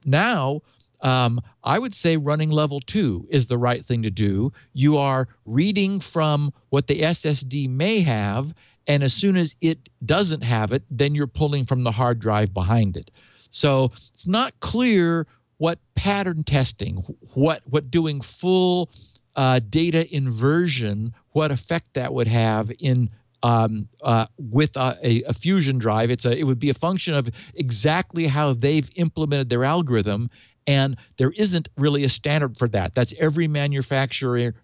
Now, I would say running level 2 is the right thing to do. You are reading from what the SSD may have, and as soon as it doesn't have it, then you're pulling from the hard drive behind it. So it's not clear what pattern testing, what doing full data inversion, what effect that would have in with a fusion drive. It would be a function of exactly how they've implemented their algorithm, and there isn't really a standard for that. That's every manufacturer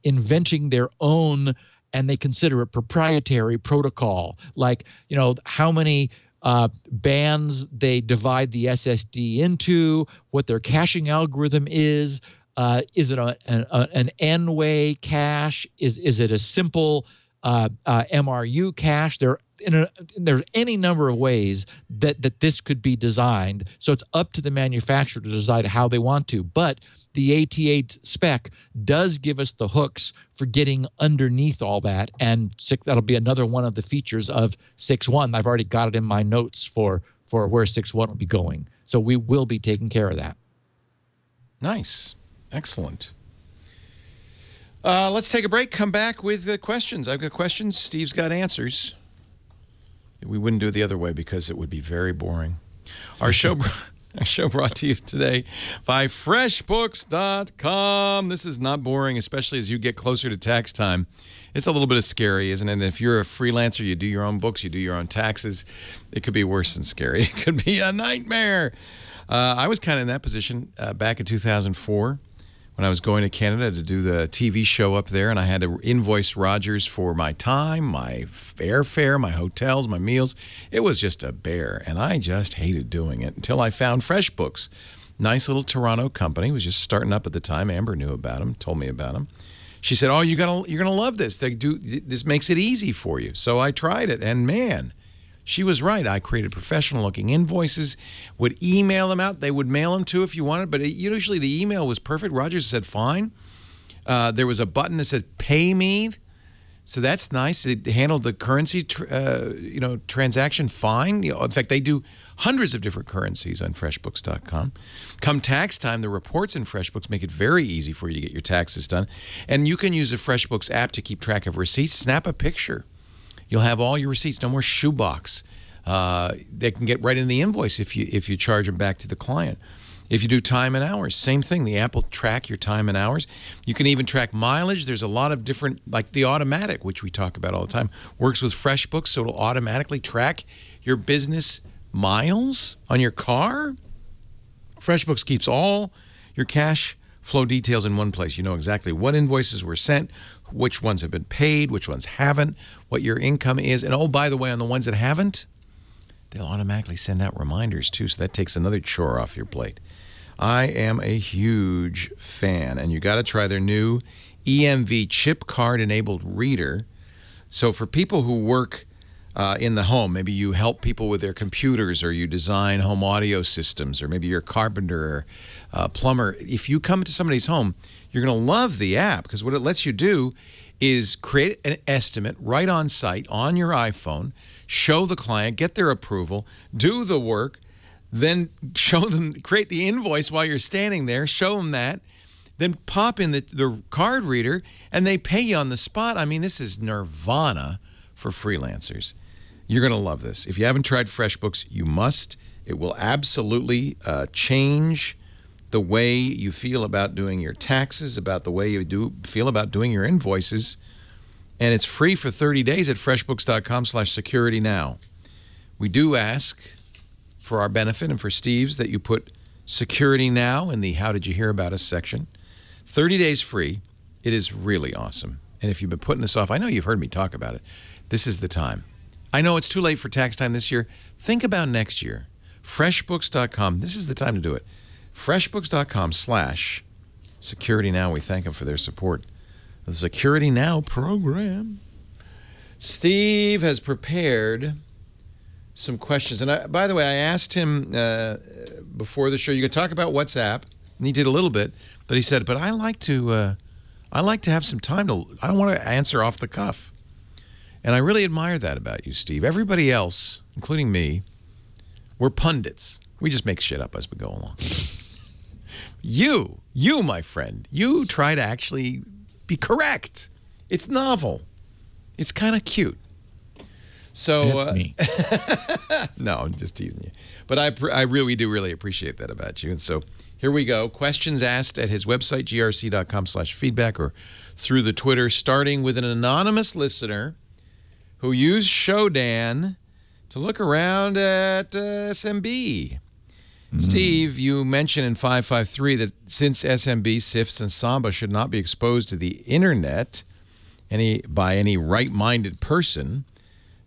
inventing their own, and they consider it proprietary protocol. Like, how many bands they divide the SSD into, what their caching algorithm is. Is it an N-way cache? Is it a simple MRU cache? There's any number of ways that this could be designed. So it's up to the manufacturer to decide how they want to. But the ATA spec does give us the hooks for getting underneath all that, and that'll be another one of the features of 6.1. I've already got it in my notes for where 6.1 will be going. So we will be taking care of that. Nice. Excellent. Let's take a break. Come back with questions. I've got questions. Steve's got answers. We wouldn't do it the other way because it would be very boring. Our show brought to you today by FreshBooks.com. This is not boring, especially as you get closer to tax time. It's a little bit scary, isn't it? And if you're a freelancer, you do your own books, you do your own taxes, it could be worse than scary. It could be a nightmare. I was kind of in that position back in 2004. When I was going to Canada to do the TV show up there, and I had to invoice Rogers for my time, my airfare, my hotels, my meals. It was just a bear, and I just hated doing it until I found FreshBooks. Nice little Toronto company. Was just starting up at the time. Amber knew about them, told me about them. She said, "Oh, you're gonna love this. This makes it easy for you." So I tried it, and man, she was right. I created professional-looking invoices, would email them out. They would mail them too if you wanted, but usually the email was perfect. Rogers said, "Fine." There was a button that said "Pay Me," so that's nice. It handled the currency, transaction fine. In fact, they do hundreds of different currencies on FreshBooks.com. Come tax time, the reports in FreshBooks make it very easy for you to get your taxes done. And you can use the FreshBooks app to keep track of receipts. Snap a picture. You'll have all your receipts. No more shoebox. They can get right in the invoice if you charge them back to the client. If you do time and hours, same thing. The app will track your time and hours. You can even track mileage. There's a lot of different, like the automatic, which we talk about all the time, works with FreshBooks, so it'll automatically track your business miles on your car. FreshBooks keeps all your cash flow details in one place. You know exactly what invoices were sent, which ones have been paid, which ones haven't, what your income is. And oh, by the way, on the ones that haven't, they'll automatically send out reminders too, so that takes another chore off your plate. I am a huge fan, and you got to try their new EMV chip card enabled reader. So for people who work in the home, maybe you help people with their computers, or you design home audio systems, or maybe you're a carpenter or plumber. If you come to somebody's home, you're going to love the app, because what it lets you do is create an estimate right on site on your iPhone, show the client, get their approval, do the work, then show them, create the invoice while you're standing there, show them that, then pop in the card reader, and they pay you on the spot. I mean, this is nirvana for freelancers. You're going to love this. If you haven't tried FreshBooks, you must. It will absolutely change the way you feel about doing your taxes, about the way you feel about doing your invoices. And it's free for 30 days at freshbooks.com/securitynow. We do ask, for our benefit and for Steve's, that you put Security Now in the How Did You Hear About Us section. 30 days free. It is really awesome. And if you've been putting this off, I know you've heard me talk about it. This is the time. I know it's too late for tax time this year. Think about next year. FreshBooks.com. This is the time to do it. FreshBooks.com/SecurityNow. We thank them for their support of the Security Now program. Steve has prepared some questions. And by the way, I asked him before the show, you could talk about WhatsApp. And he did a little bit. But he said, but I like to have some time to, I don't want to answer off the cuff. And I really admire that about you, Steve. Everybody else, including me, we're pundits. We just make shit up as we go along. You, my friend, you try to actually be correct. It's novel. It's kind of cute. So, That's me. No, I'm just teasing you. But I really do appreciate that about you. And so here we go. Questions asked at his website, grc.com/feedback, or through the Twitter, starting with an anonymous listener who used Shodan to look around at SMB. Steve, you mentioned in 553 that since SMB, SIFs, and Samba should not be exposed to the internet by any right-minded person,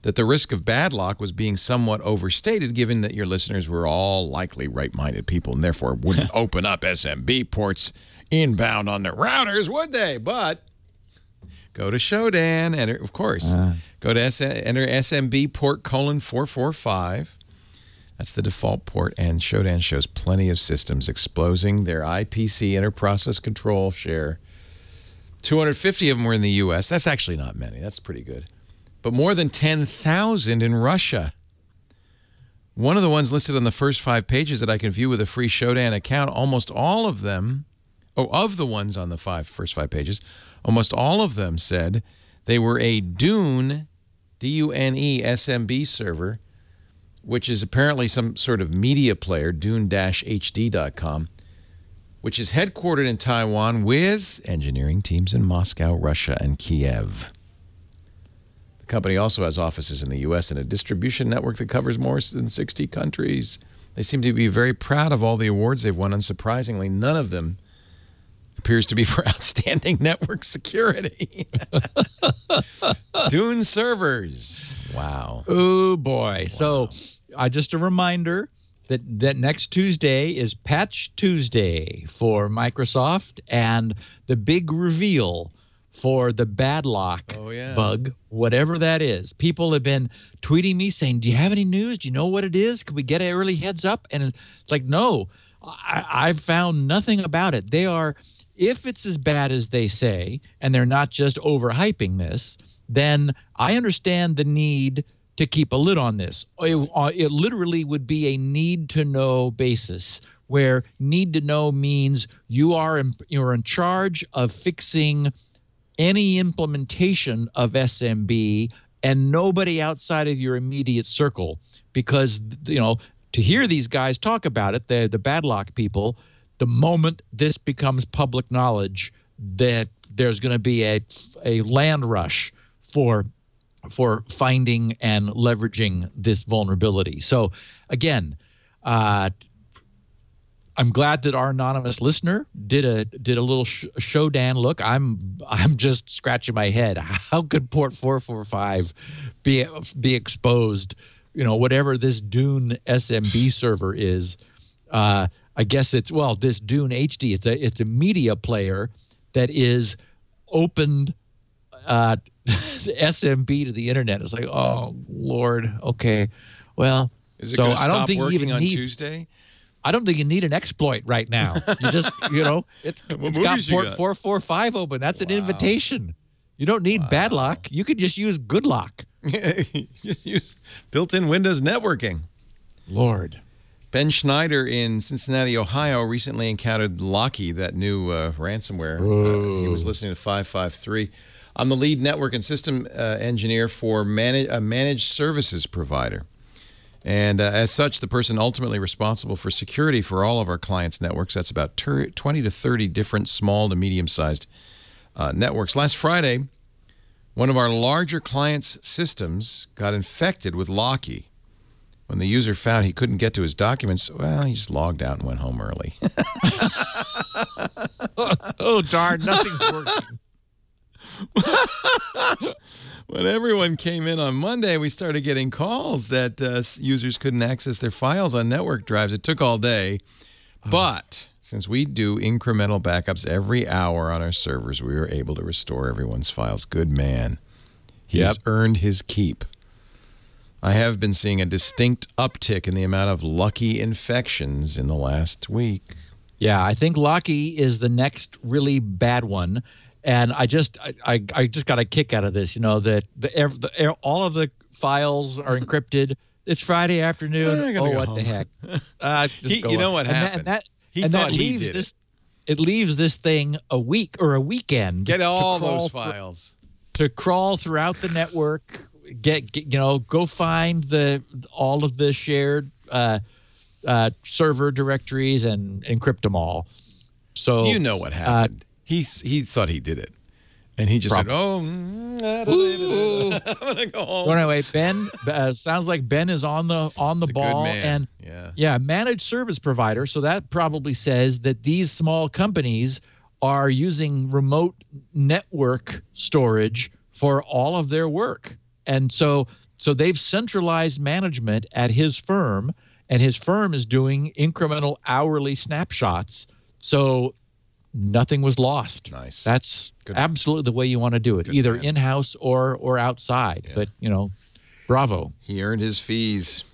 that the risk of bad luck was being somewhat overstated, given that your listeners were all likely right-minded people and therefore wouldn't open up SMB ports inbound on their routers, would they? But go to Shodan, and of course, go to enter SMB port :445. That's the default port, and Shodan shows plenty of systems exposing their IPC inter-process control share. 250 of them were in the U.S. That's actually not many. That's pretty good. But more than 10,000 in Russia. One of the ones listed on the first 5 pages that I can view with a free Shodan account, almost all of them, of the ones on the first 5 pages, almost all of them said they were a Dune, D-U-N-E, SMB server, which is apparently some sort of media player, dune-hd.com, which is headquartered in Taiwan with engineering teams in Moscow, Russia, and Kiev. The company also has offices in the U.S. and a distribution network that covers more than 60 countries. They seem to be very proud of all the awards they've won. Unsurprisingly, none of them appears to be for outstanding network security. Dune servers. Wow. Oh, boy. Wow. So just a reminder, that next Tuesday is Patch Tuesday for Microsoft, and the big reveal for the bad lock bug, whatever that is. People have been tweeting me saying, do you have any news? Do you know what it is? Can we get an early heads up? And it's like, no, I've found nothing about it. They are, if it's as bad as they say, and they're not just overhyping this, then I understand the need to keep a lid on this. It literally would be a need-to-know basis, where need-to-know means you're in charge of fixing any implementation of SMB and nobody outside of your immediate circle. Because, to hear these guys talk about it, the bad lock people, the moment this becomes public knowledge, that there's going to be a land rush for finding and leveraging this vulnerability. So again, I'm glad that our anonymous listener did a little show Dan look. I'm just scratching my head. How could port 445 be exposed? Whatever this Dune SMB server is, I guess it's this Dune HD. It's a media player that is opened the SMB to the internet. It's like, oh Lord, okay, well, is it going to stop working on Tuesday? I don't think you need an exploit right now. You just, it's got port 445 open. That's an invitation. You don't need bad lock. You could just use good lock. Just use built-in Windows networking. Lord. Ben Schneier in Cincinnati, Ohio, recently encountered Locky, that new ransomware. He was listening to 553. I'm the lead network and system engineer for a managed services provider. And as such, the person ultimately responsible for security for all of our clients' networks. That's about 20 to 30 different small to medium-sized networks. Last Friday, one of our larger clients' systems got infected with Locky. When the user found he couldn't get to his documents, well, he just logged out and went home early. Oh, darn, nothing's working. When everyone came in on Monday, we started getting calls that users couldn't access their files on network drives. It took all day. But since we do incremental backups every hour on our servers, we were able to restore everyone's files. Good man. He's earned his keep. I have been seeing a distinct uptick in the amount of Lucky infections in the last week. Yeah, I think Locky is the next really bad one. And I just got a kick out of this, that all of the files are encrypted. It's Friday afternoon. What the heck? You know what happened? He thought he did it. It leaves this thing a week or a weekend. Get all those files. To crawl throughout the network, go find all of the shared server directories and encrypt them all. So you know what happened. He thought he did it, and he just said, "Oh, I'm gonna go home." So anyway, Ben sounds like Ben is on the ball, and managed service provider. So that probably says that these small companies are using remote network storage for all of their work, and so they've centralized management at his firm, and his firm is doing incremental hourly snapshots. So nothing was lost. Nice. That's absolutely the way you want to do it, either in-house or outside. Yeah. But, bravo. He earned his fees.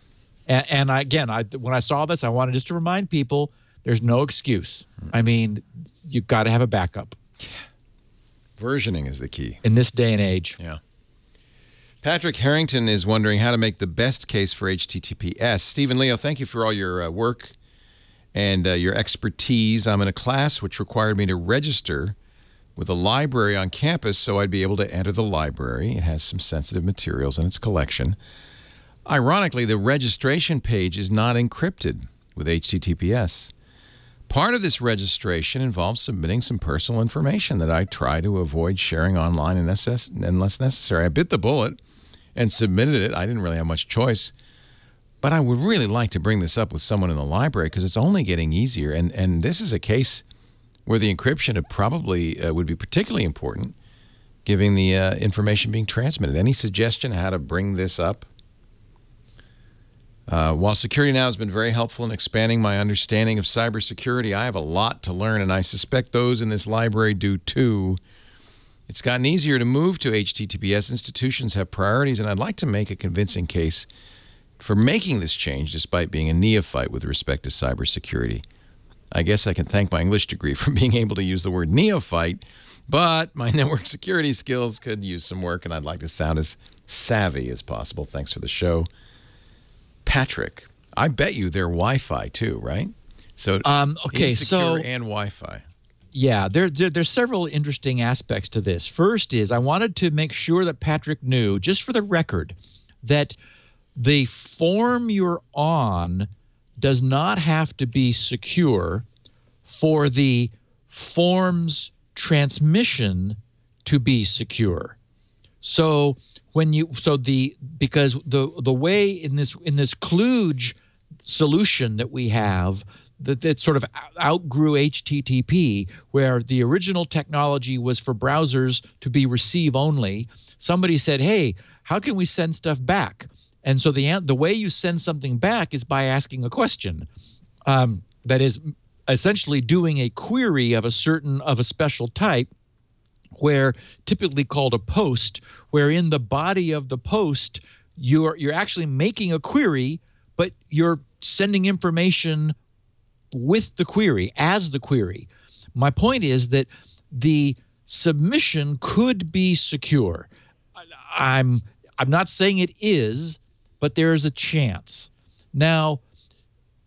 And when I saw this, I wanted just to remind people there's no excuse. I mean, you've got to have a backup. Versioning is the key. In this day and age. Yeah. Patrick Harrington is wondering how to make the best case for HTTPS. Stephen Leo, thank you for all your work and your expertise. I'm in a class which required me to register with a library on campus so I'd be able to enter the library. It has some sensitive materials in its collection. Ironically, the registration page is not encrypted with HTTPS. Part of this registration involves submitting some personal information that I try to avoid sharing online unless necessary. I bit the bullet and submitted it. I didn't really have much choice. But I would really like to bring this up with someone in the library because it's only getting easier. And this is a case where the encryption would be particularly important, given the information being transmitted. Any suggestion how to bring this up? While Security Now has been very helpful in expanding my understanding of cybersecurity, I have a lot to learn, and I suspect those in this library do too. It's gotten easier to move to HTTPS. Institutions have priorities, and I'd like to make a convincing case for making this change despite being a neophyte with respect to cybersecurity. I guess I can thank my English degree for being able to use the word neophyte, but my network security skills could use some work, and I'd like to sound as savvy as possible. Thanks for the show. Patrick, I bet you they're Wi-Fi too, right? So okay, insecure and Wi-Fi. Yeah, there's several interesting aspects to this. First is I wanted to make sure that Patrick knew, just for the record, that the form you're on does not have to be secure for the form's transmission to be secure. So because the way in this kludge solution that we have that sort of outgrew HTTP, where the original technology was for browsers to be receive only, somebody said, hey, how can we send stuff back? And so the way you send something back is by asking a question. That is essentially doing a query of a special type, where typically called a post, where in the body of the post you're actually making a query, but you're sending information with the query, as the query. My point is that the submission could be secure. I'm not saying it is, but there is a chance. Now,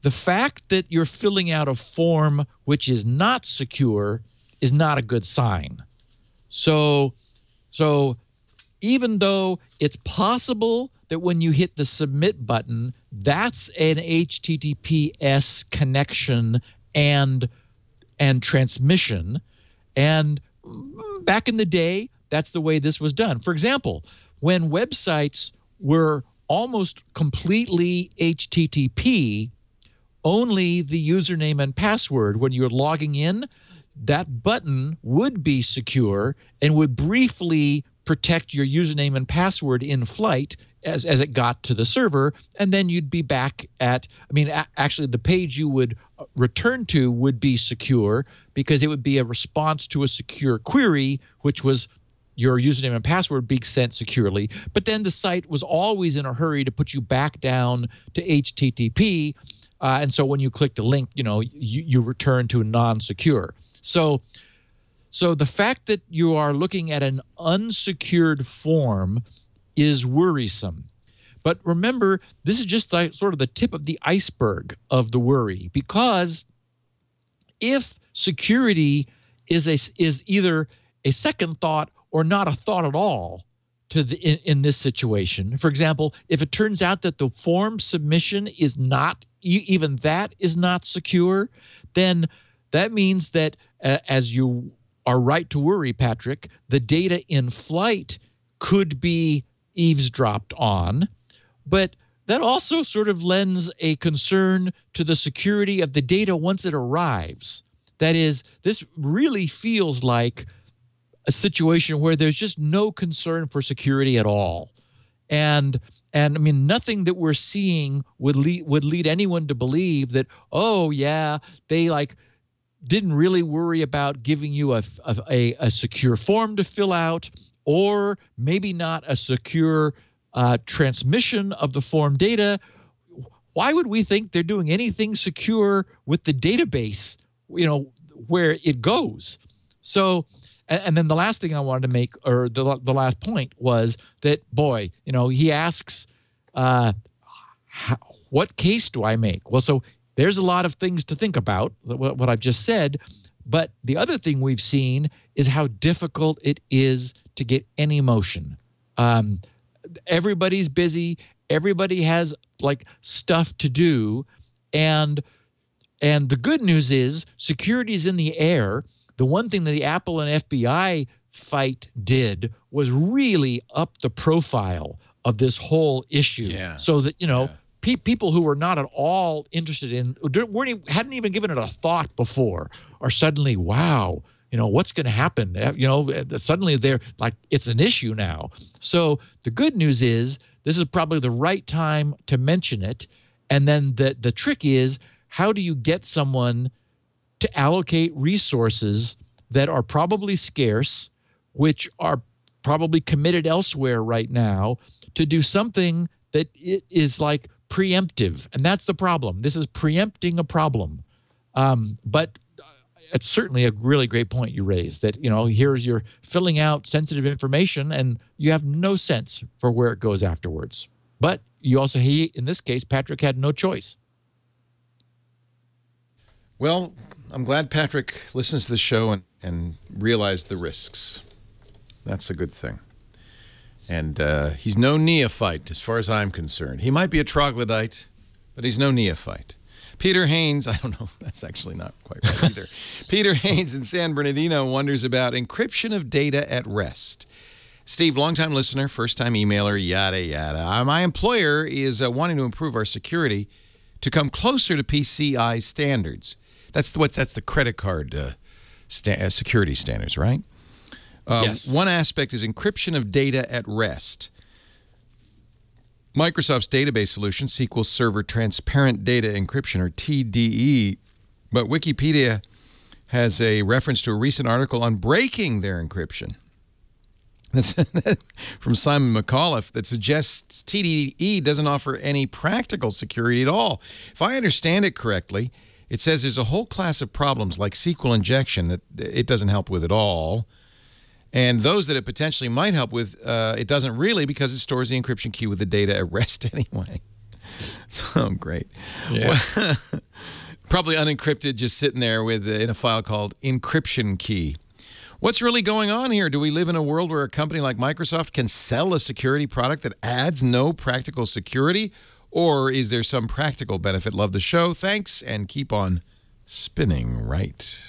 the fact that you're filling out a form which is not secure is not a good sign. So even though it's possible that when you hit the submit button, that's an HTTPS connection and transmission, and back in the day, that's the way this was done. For example, when websites were almost completely HTTP, only the username and password, when you're logging in, that button would be secure and would briefly protect your username and password in flight as it got to the server, and then you'd be back at, actually the page you would return to would be secure because it would be a response to a secure query, which was your username and password being sent securely. But then the site was always in a hurry to put you back down to HTTP, and so when you click the link, you return to non-secure. So the fact that you are looking at an unsecured form is worrisome. But remember, this is just like sort of the tip of the iceberg of the worry, because if security is either a second thought or not a thought at all in this situation, for example, if it turns out that the form submission is not, even that is not secure, then that means that as you are right to worry, Patrick, the data in flight could be eavesdropped on, but that also sort of lends a concern to the security of the data once it arrives. That is, this really feels like a situation where there's just no concern for security at all. And nothing that we're seeing would lead anyone to believe that, oh yeah, they didn't really worry about giving you a secure form to fill out, or maybe not a secure transmission of the form data. Why would we think they're doing anything secure with the database, where it goes? So, and then the last thing I wanted to make, or the last point, was that, boy, he asks, what case do I make? Well, so there's a lot of things to think about, what I've just said, but the other thing we've seen is how difficult it is to get any motion. Everybody's busy. Everybody has stuff to do, and the good news is security is in the air. The one thing that the Apple and FBI fight did was really up the profile of this whole issue, so that people who were not at all interested in, hadn't even given it a thought before, are suddenly, wow, what's going to happen? Suddenly they're like, it's an issue now. So the good news is this is probably the right time to mention it. And then the trick is, how do you get someone to allocate resources that are probably scarce, which are probably committed elsewhere right now, to do something that is like preemptive? And that's the problem. This is preempting a problem. But it's certainly a really great point you raised, that, here's you're filling out sensitive information and you have no sense for where it goes afterwards. But you also, in this case, Patrick had no choice. Well, I'm glad Patrick listens to the show and realized the risks. That's a good thing. And he's no neophyte as far as I'm concerned. He might be a troglodyte, but he's no neophyte. Peter Haynes, I don't know, that's actually not quite right either. Peter Haynes in San Bernardino wonders about encryption of data at rest. Steve, longtime listener, first-time emailer, yada, yada. My employer is wanting to improve our security to come closer to PCI standards. That's the credit card security standards, right? Yes. One aspect is encryption of data at rest. Microsoft's database solution, SQL Server Transparent Data Encryption, or TDE, but Wikipedia has a reference to a recent article on breaking their encryption. That's from Simon McAuliffe, that suggests TDE doesn't offer any practical security at all. If I understand it correctly, it says there's a whole class of problems like SQL injection that it doesn't help with at all. And those that it potentially might help with, it doesn't really, because it stores the encryption key with the data at rest anyway. So great. Yeah. Well, probably unencrypted, just sitting there with in a file called encryption key. What's really going on here? Do we live in a world where a company like Microsoft can sell a security product that adds no practical security? Or is there some practical benefit? Love the show. Thanks, and keep on spinning right.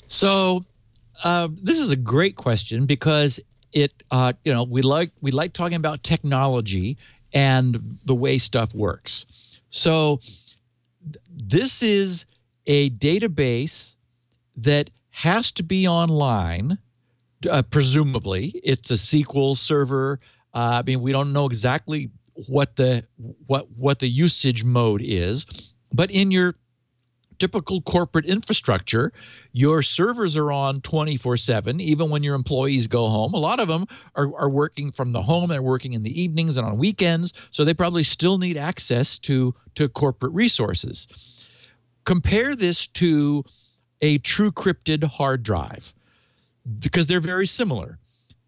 So this is a great question, because we like talking about technology and the way stuff works. So this is a database that has to be online. Presumably, it's a SQL server. We don't know exactly what the usage mode is, but in your typical corporate infrastructure, your servers are on 24/7, even when your employees go home. A lot of them are working from the home. They're working in the evenings and on weekends, so they probably still need access to corporate resources. Compare this to a true crypted hard drive, because they're very similar.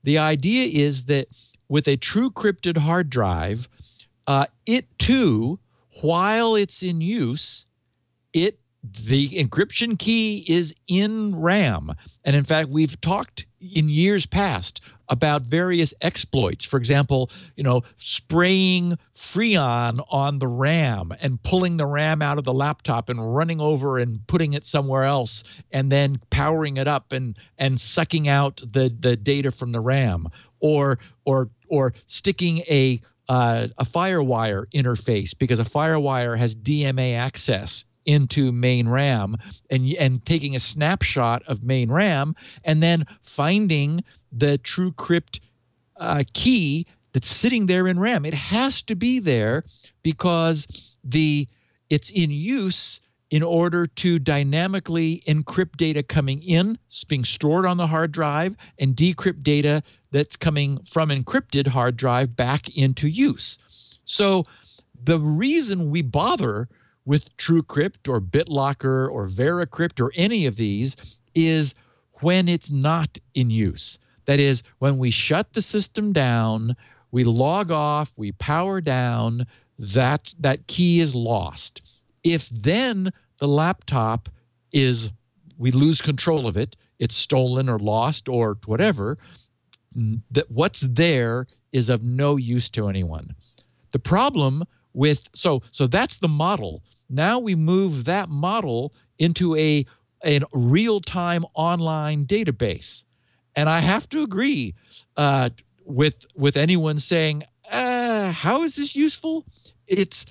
The idea is that with a true crypted hard drive, it too, while it's in use, the encryption key is in RAM. And in fact, we've talked in years past about various exploits. For example, spraying Freon on the RAM and pulling the RAM out of the laptop and running over and putting it somewhere else, and then powering it up and sucking out the data from the RAM, or sticking a FireWire interface, because a FireWire has DMA access into main RAM, and taking a snapshot of main RAM and then finding the TrueCrypt key that's sitting there in RAM. It has to be there because it's in use in order to dynamically encrypt data coming in, it's being stored on the hard drive, and decrypt data that's coming from encrypted hard drive back into use. So the reason we bother with TrueCrypt or BitLocker or VeraCrypt or any of these is when it's not in use. That is, when we shut the system down, we log off, we power down, that key is lost. If then the laptop we lose control of it, it's stolen or lost or whatever, that what's there is of no use to anyone. The problem with, so that's the model. Now we move that model into a real-time online database. And I have to agree with anyone saying, how is this useful? It's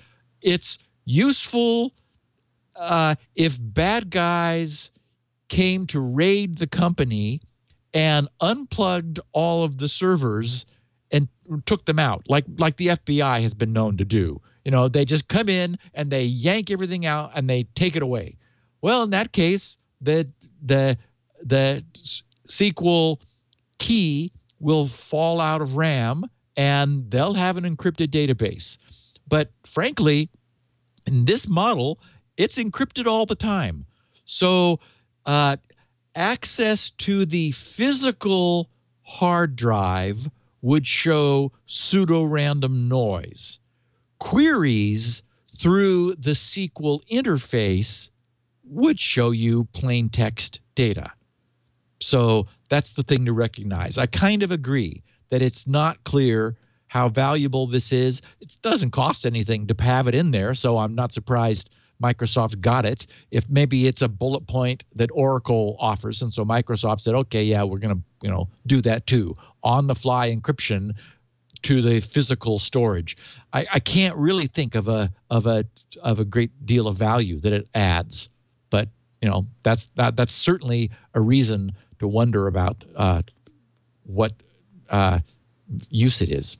useful if bad guys came to raid the company and unplugged all of the servers and took them out, like the FBI has been known to do. They just come in and they yank everything out and they take it away. Well, in that case, the SQL key will fall out of RAM and they'll have an encrypted database. But frankly, in this model, it's encrypted all the time. So access to the physical hard drive would show pseudo-random noise. Queries through the SQL interface would show you plain text data. So that's the thing to recognize. I kind of agree that it's not clear how valuable this is. It doesn't cost anything to have it in there, so I'm not surprised Microsoft got it. If maybe it's a bullet point that Oracle offers, and so Microsoft said, okay, yeah, we're going to do that too. On-the-fly encryption to the physical storage. I can't really think of a great deal of value that it adds, but that's certainly a reason to wonder about what use it is.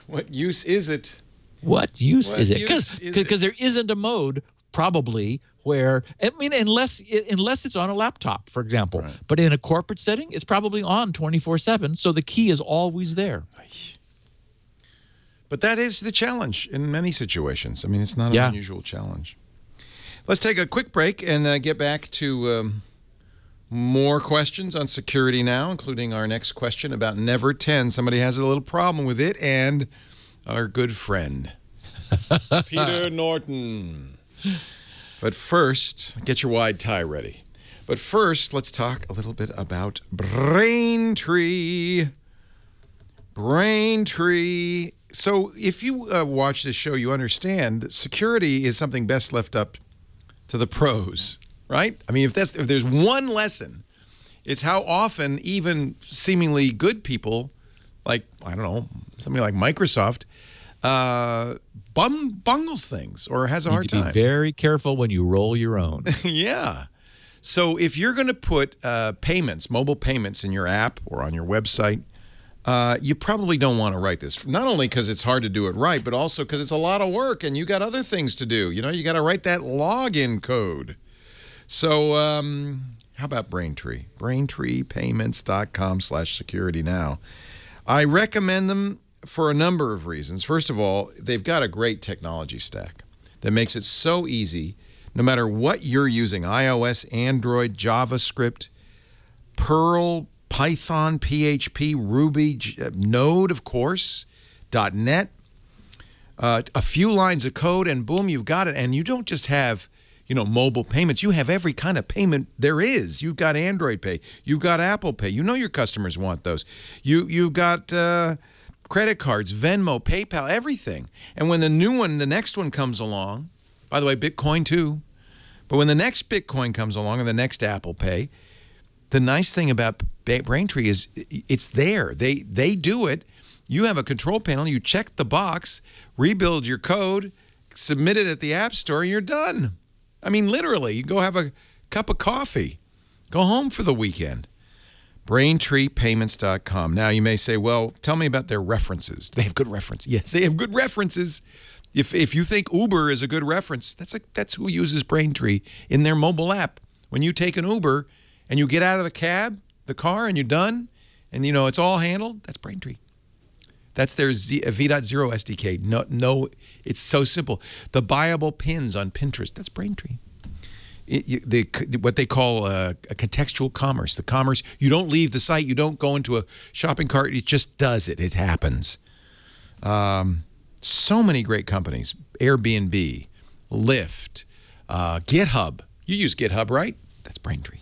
What use is it? What use is it? Because there isn't a mode probably where, unless it's on a laptop, for example. Right. But in a corporate setting, it's probably on 24/7, so the key is always there. But that is the challenge in many situations. It's not an unusual challenge. Let's take a quick break and get back to more questions on security now, including our next question about Never 10. Somebody has a little problem with it, and our good friend, Peter Norton. But first, get your wide tie ready. But first, let's talk a little bit about Braintree. Braintree. So if you watch this show, you understand that security is something best left up to the pros, right? If there's one lesson, it's how often even seemingly good people, like, I don't know, somebody like Microsoft, bungles things or has a hard time. Be very careful when you roll your own. Yeah. So if you're going to put payments, mobile payments in your app or on your website, you probably don't want to write this. Not only because it's hard to do it right, but also because it's a lot of work and you got other things to do. You got to write that login code. So how about Braintree? BraintreePayments.com/security now. I recommend them for a number of reasons. First of all, they've got a great technology stack that makes it so easy, no matter what you're using, iOS, Android, JavaScript, Perl, Python, PHP, Ruby, Node, of course, .NET, a few lines of code, and boom, you've got it. And you don't just have, mobile payments. You have every kind of payment there is. You've got Android Pay. You've got Apple Pay. Your customers want those. You've got credit cards, Venmo, PayPal, everything. And when the next one comes along, by the way, Bitcoin too, but when the next Bitcoin comes along or the next Apple Pay, the nice thing about Braintree is it's there. They do it. You have a control panel. You check the box, rebuild your code, submit it at the App Store, and you're done. Literally, you go have a cup of coffee. Go home for the weekend. BraintreePayments.com. Now, you may say, well, tell me about their references. They have good references. Yes, they have good references. If you think Uber is a good reference, that's who uses Braintree in their mobile app. When you take an Uber and you get out of the car, and you're done, and it's all handled, that's Braintree. That's their V.0 SDK. No, it's so simple. The buyable pins on Pinterest, that's Braintree. What they call a contextual commerce. The commerce, you don't leave the site, you don't go into a shopping cart, it just does it. It happens. So many great companies. Airbnb, Lyft, GitHub. You use GitHub, right? That's Braintree.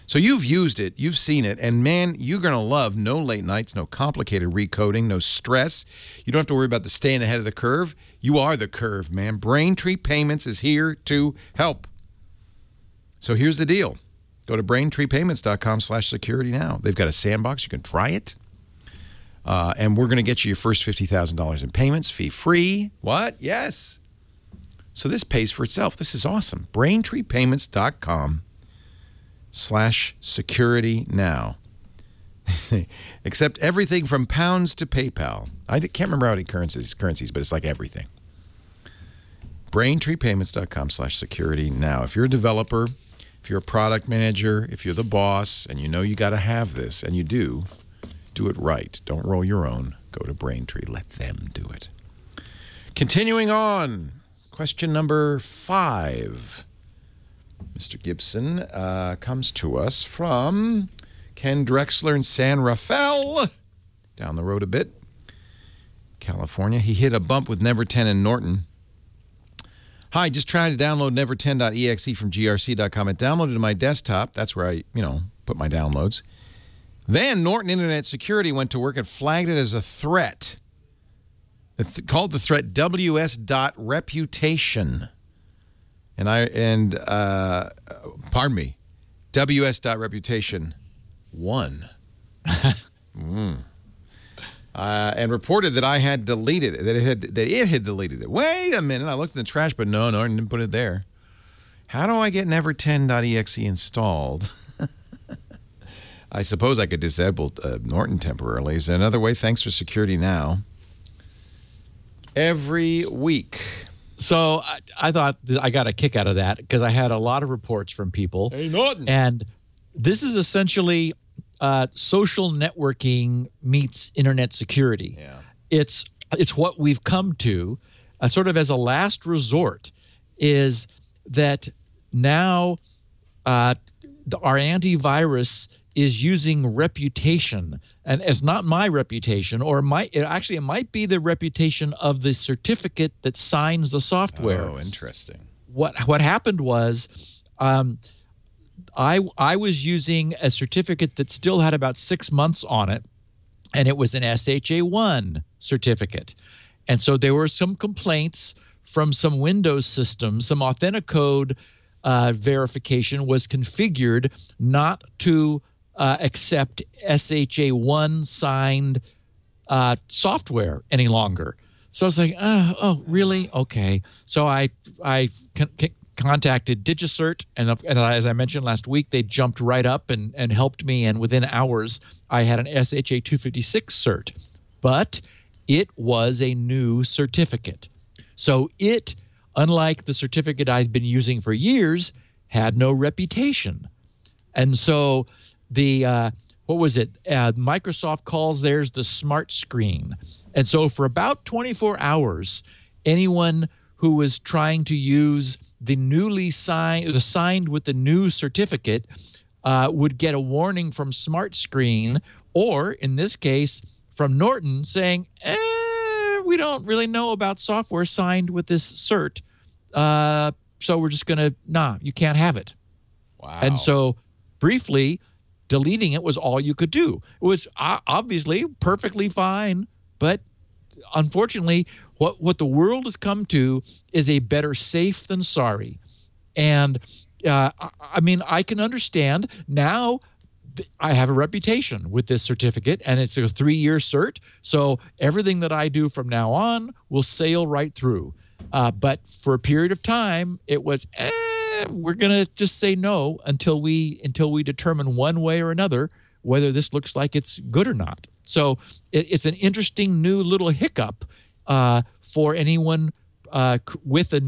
So you've used it, you've seen it, and man, you're going to love no late nights, no complicated recoding, no stress. You don't have to worry about staying ahead of the curve. You are the curve, man. Braintree Payments is here to help. So here's the deal. Go to BraintreePayments.com/security now. They've got a sandbox. You can try it. And we're going to get you your first $50,000 in payments, fee-free. What? Yes. So this pays for itself. This is awesome. BraintreePayments.com/security now. Accept everything from pounds to PayPal. I can't remember how many currencies, but it's like everything. BraintreePayments.com/security now. If you're a developer, if you're a product manager, if you're the boss, and you know you got to have this, and you do it right. Don't roll your own. Go to Braintree. Let them do it. Continuing on, question number 5. Mr. Gibson comes to us from Ken Drexler in San Rafael, down the road a bit, California. He hit a bump with Never 10 in Norton. Hi, just trying to download never10.exe from grc.com. It downloaded to my desktop. That's where I, put my downloads. Then Norton Internet Security went to work and flagged it as a threat. It called the threat ws.reputation. Pardon me, ws.reputation 1. And reported that I had deleted it, that it had deleted it. Wait a minute, I looked in the trash, but no, I didn't put it there. How do I get never10.exe installed? I suppose I could disable Norton temporarily. Is there another way? Thanks for security now. Every week. So I thought I got a kick out of that because I had a lot of reports from people. Hey, Norton. And this is essentially social networking meets internet security. Yeah. It's what we've come to, sort of as a last resort, is that now our antivirus is using reputation, and it's not my reputation, or it might be the reputation of the certificate that signs the software. Oh, interesting. What happened was, I was using a certificate that still had about 6 months on it, and it was an SHA-1 certificate. And so there were some complaints from some Windows systems. Some Authenticode verification was configured not to accept SHA-1 signed software any longer. So I was like, oh, really? Okay. So I contacted DigiCert, and as I mentioned last week, they jumped right up and helped me, and within hours, I had an SHA-256 cert. But it was a new certificate. So it, unlike the certificate I'd been using for years, had no reputation. And so Microsoft calls theirs the smart screen. And so for about 24 hours, anyone who was trying to use the signed with the new certificate would get a warning from Smart Screen, or in this case from Norton, saying, we don't really know about software signed with this cert, so we're just going to, you can't have it. Wow. And so briefly, deleting it was all you could do. It was obviously perfectly fine, but unfortunately, what the world has come to is a better safe than sorry. And I mean, I can understand now. I have a reputation with this certificate, and it's a 3-year cert. So everything that I do from now on will sail right through. But for a period of time, it was, we're going to just say no until we determine one way or another whether this looks like it's good or not. So it's an interesting new little hiccup for anyone with a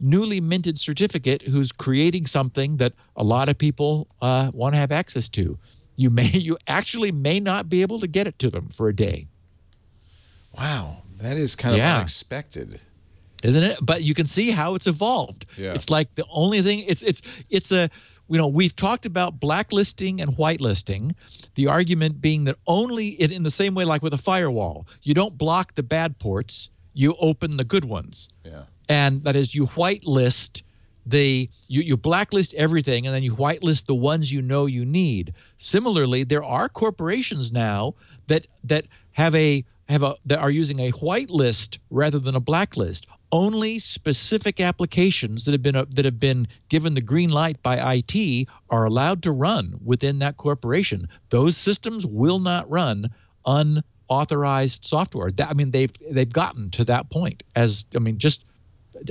newly minted certificate who's creating something that a lot of people want to have access to. You actually may not be able to get it to them for a day. Wow, that is kind of unexpected, isn't it? But you can see how it's evolved. Yeah. It's like the only thing. It's a we've talked about blacklisting and whitelisting. The argument being that only in the same way, like with a firewall, you don't block the bad ports, you open the good ones. Yeah. And that is, you whitelist you blacklist everything, and then you whitelist the ones you know you need. Similarly, there are corporations now that are using a whitelist rather than a blacklist. Only specific applications that have been given the green light by IT are allowed to run within that corporation. Those systems will not run unauthorized software. They've gotten to that point just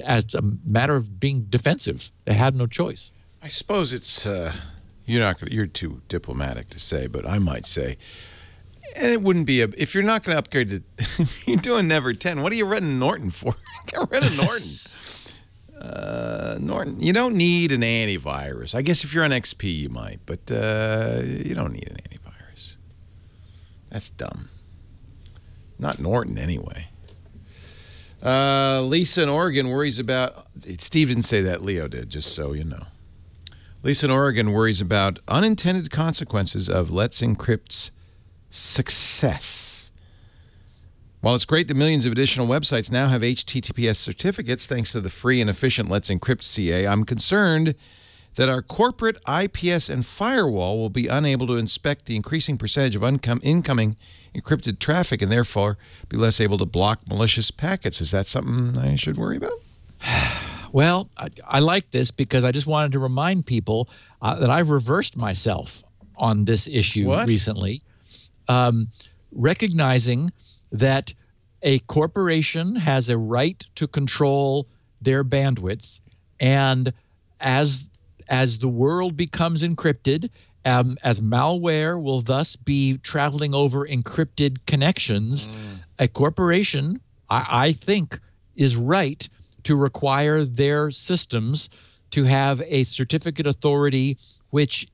as a matter of being defensive. They had no choice. I suppose it's You're too diplomatic to say, but I might say, and it wouldn't be if you're not going to upgrade to, if you're doing Never 10, what are you renting Norton for? Get rid of Norton. Norton, you don't need an antivirus. I guess if you're on XP, you might, but you don't need an antivirus. That's dumb. Not Norton, anyway. Lisa in Oregon worries about... Steve didn't say that. Leo did, just so you know. Lisa in Oregon worries about unintended consequences of Let's Encrypt's success. While it's great that millions of additional websites now have HTTPS certificates thanks to the free and efficient Let's Encrypt CA, I'm concerned that our corporate IPS and firewall will be unable to inspect the increasing percentage of incoming encrypted traffic and therefore be less able to block malicious packets. Is that something I should worry about? Well, I like this because I just wanted to remind people that I've reversed myself on this issue recently, recognizing that a corporation has a right to control their bandwidth, and as the world becomes encrypted, as malware will thus be traveling over encrypted connections, a corporation, I think, is right to require their systems to have a certificate authority which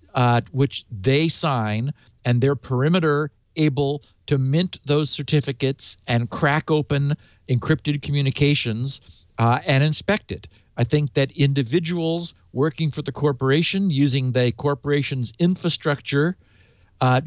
they sign, and their perimeter able to mint those certificates and crack open encrypted communications and inspect it. I think that individuals working for the corporation using the corporation's infrastructure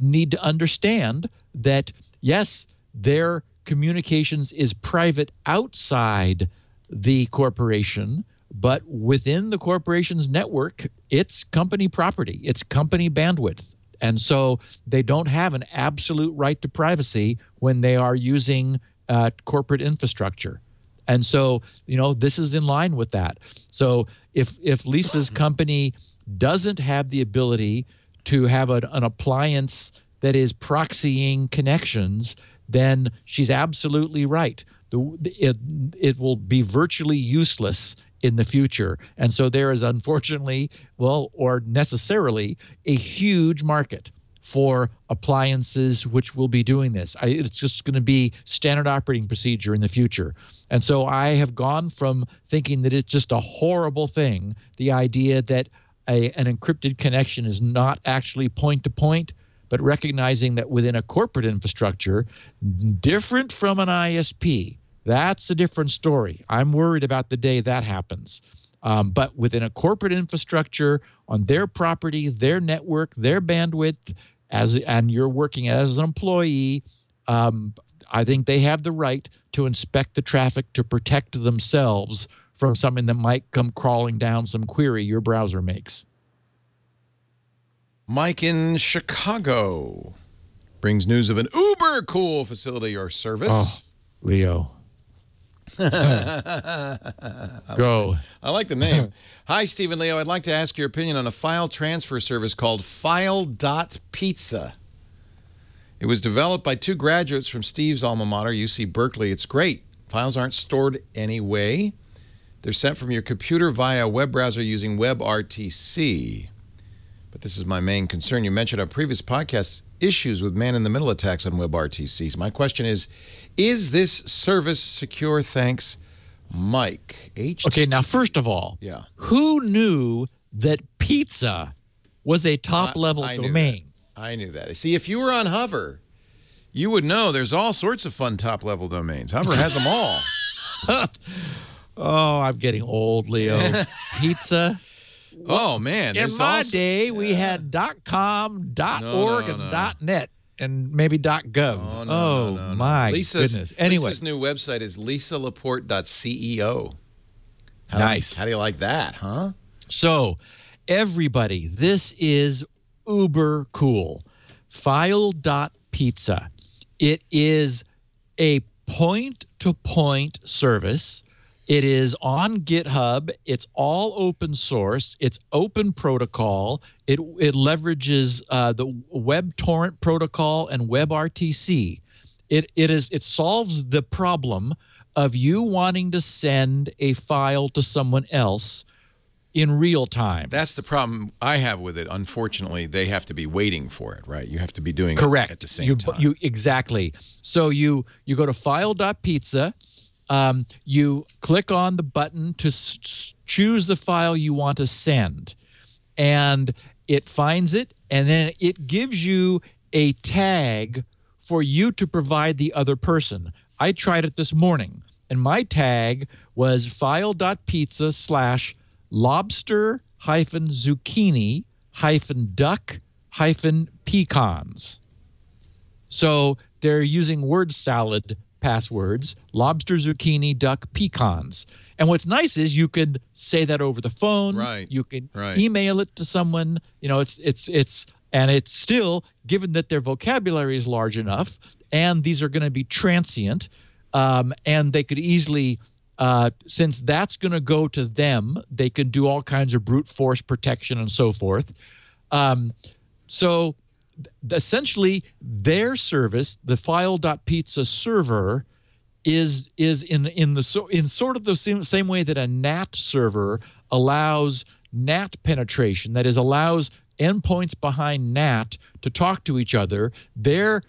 need to understand that, yes, their communications is private outside the corporation, but within the corporation's network, it's company property, it's company bandwidth. And so they don't have an absolute right to privacy when they are using corporate infrastructure. And so, this is in line with that. So if Lisa's company doesn't have the ability to have an appliance that is proxying connections, then she's absolutely right. It will be virtually useless in the future. And so there is unfortunately, or necessarily, a huge market for appliances which will be doing this. It's just going to be standard operating procedure in the future. And so I have gone from thinking that it's just a horrible thing, the idea that an encrypted connection is not actually point-to-point, but recognizing that within a corporate infrastructure, different from an ISP, that's a different story. I'm worried about the day that happens. But within a corporate infrastructure, on their property, their network, their bandwidth, and you're working as an employee, I think they have the right to inspect the traffic to protect themselves from something that might come crawling down some query your browser makes. Mike in Chicago brings news of an uber cool facility or service. Oh, Leo. Go. I like the name. Hi, Stephen Leo. I'd like to ask your opinion on a file transfer service called File.Pizza. It was developed by two graduates from Steve's alma mater, UC Berkeley. It's great. Files aren't stored anyway. They're sent from your computer via a web browser using WebRTC. But this is my main concern. You mentioned on previous podcasts issues with man-in-the-middle attacks on WebRTC. So my question is this service secure? Thanks, Mike. Okay, now, first of all, who knew that pizza was a top-level domain? I knew that. See, if you were on Hover, you would know there's all sorts of fun top-level domains. Hover has them all. Oh, I'm getting old, Leo. Pizza. Oh, man. In my day, we had .com, .org, and .net, and maybe .gov. No. My goodness. Anyway. Lisa's new website is lisalaporte.ceo. Nice. How do you like that, huh? So, everybody, this is uber cool. File.pizza. It is a point-to-point service. It is on GitHub. It's all open source. It's open protocol. It leverages the WebTorrent protocol and WebRTC. It solves the problem of you wanting to send a file to someone else in real time. That's the problem I have with it. Unfortunately, they have to be waiting for it, right? You have to be doing Correct. it at the same time. Exactly. So you go to file.pizza. You click on the button to choose the file you want to send, and it finds it, and then it gives you a tag for you to provide the other person. I tried it this morning, and my tag was file.pizza/lobster-zucchini-duck-pecans. So they're using word salad passwords, lobster, zucchini, duck, pecans. And what's nice is you could say that over the phone. Right. You can Right. email it to someone. You know, it's still, given that their vocabulary is large enough, and these are going to be transient, and they could easily, since that's going to go to them, they can do all kinds of brute force protection and so forth. So essentially, their service, the file.pizza server, is in sort of the same way that a NAT server allows NAT penetration, that is, allows endpoints behind NAT to talk to each other. They're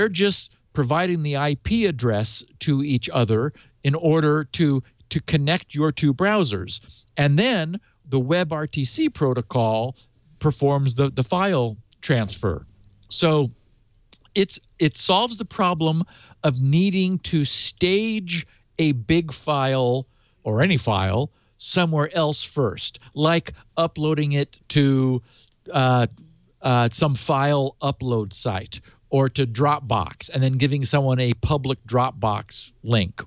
just providing the IP address to each other in order to connect your two browsers, and then the WebRTC protocol performs the file transfer. So it solves the problem of needing to stage a big file or any file somewhere else first, like uploading it to some file upload site or to Dropbox, and then giving someone a public Dropbox link.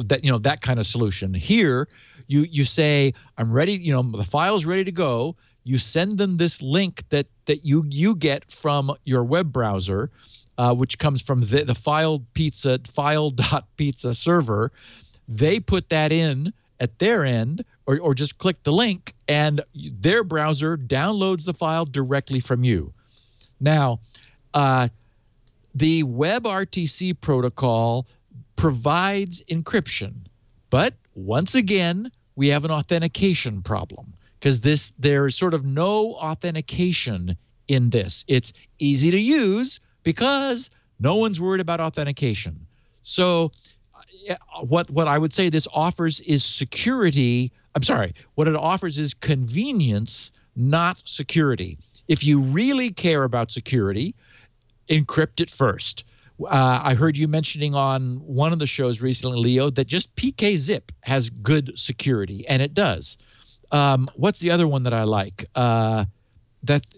That kind of solution. Here, you say, I'm ready. The file's ready to go. You send them this link that you get from your web browser, which comes from the file.pizza server. They put that in at their end, or just click the link, and their browser downloads the file directly from you. Now, the WebRTC protocol provides encryption, but once again, we have an authentication problem, because there's sort of no authentication in this. It's easy to use because no one's worried about authentication. So what I would say this offers is security. I'm sorry, what it offers is convenience, not security. If you really care about security, encrypt it first. I heard you mentioning on one of the shows recently, Leo, that just PKZip has good security, and it does. What's the other one that I like?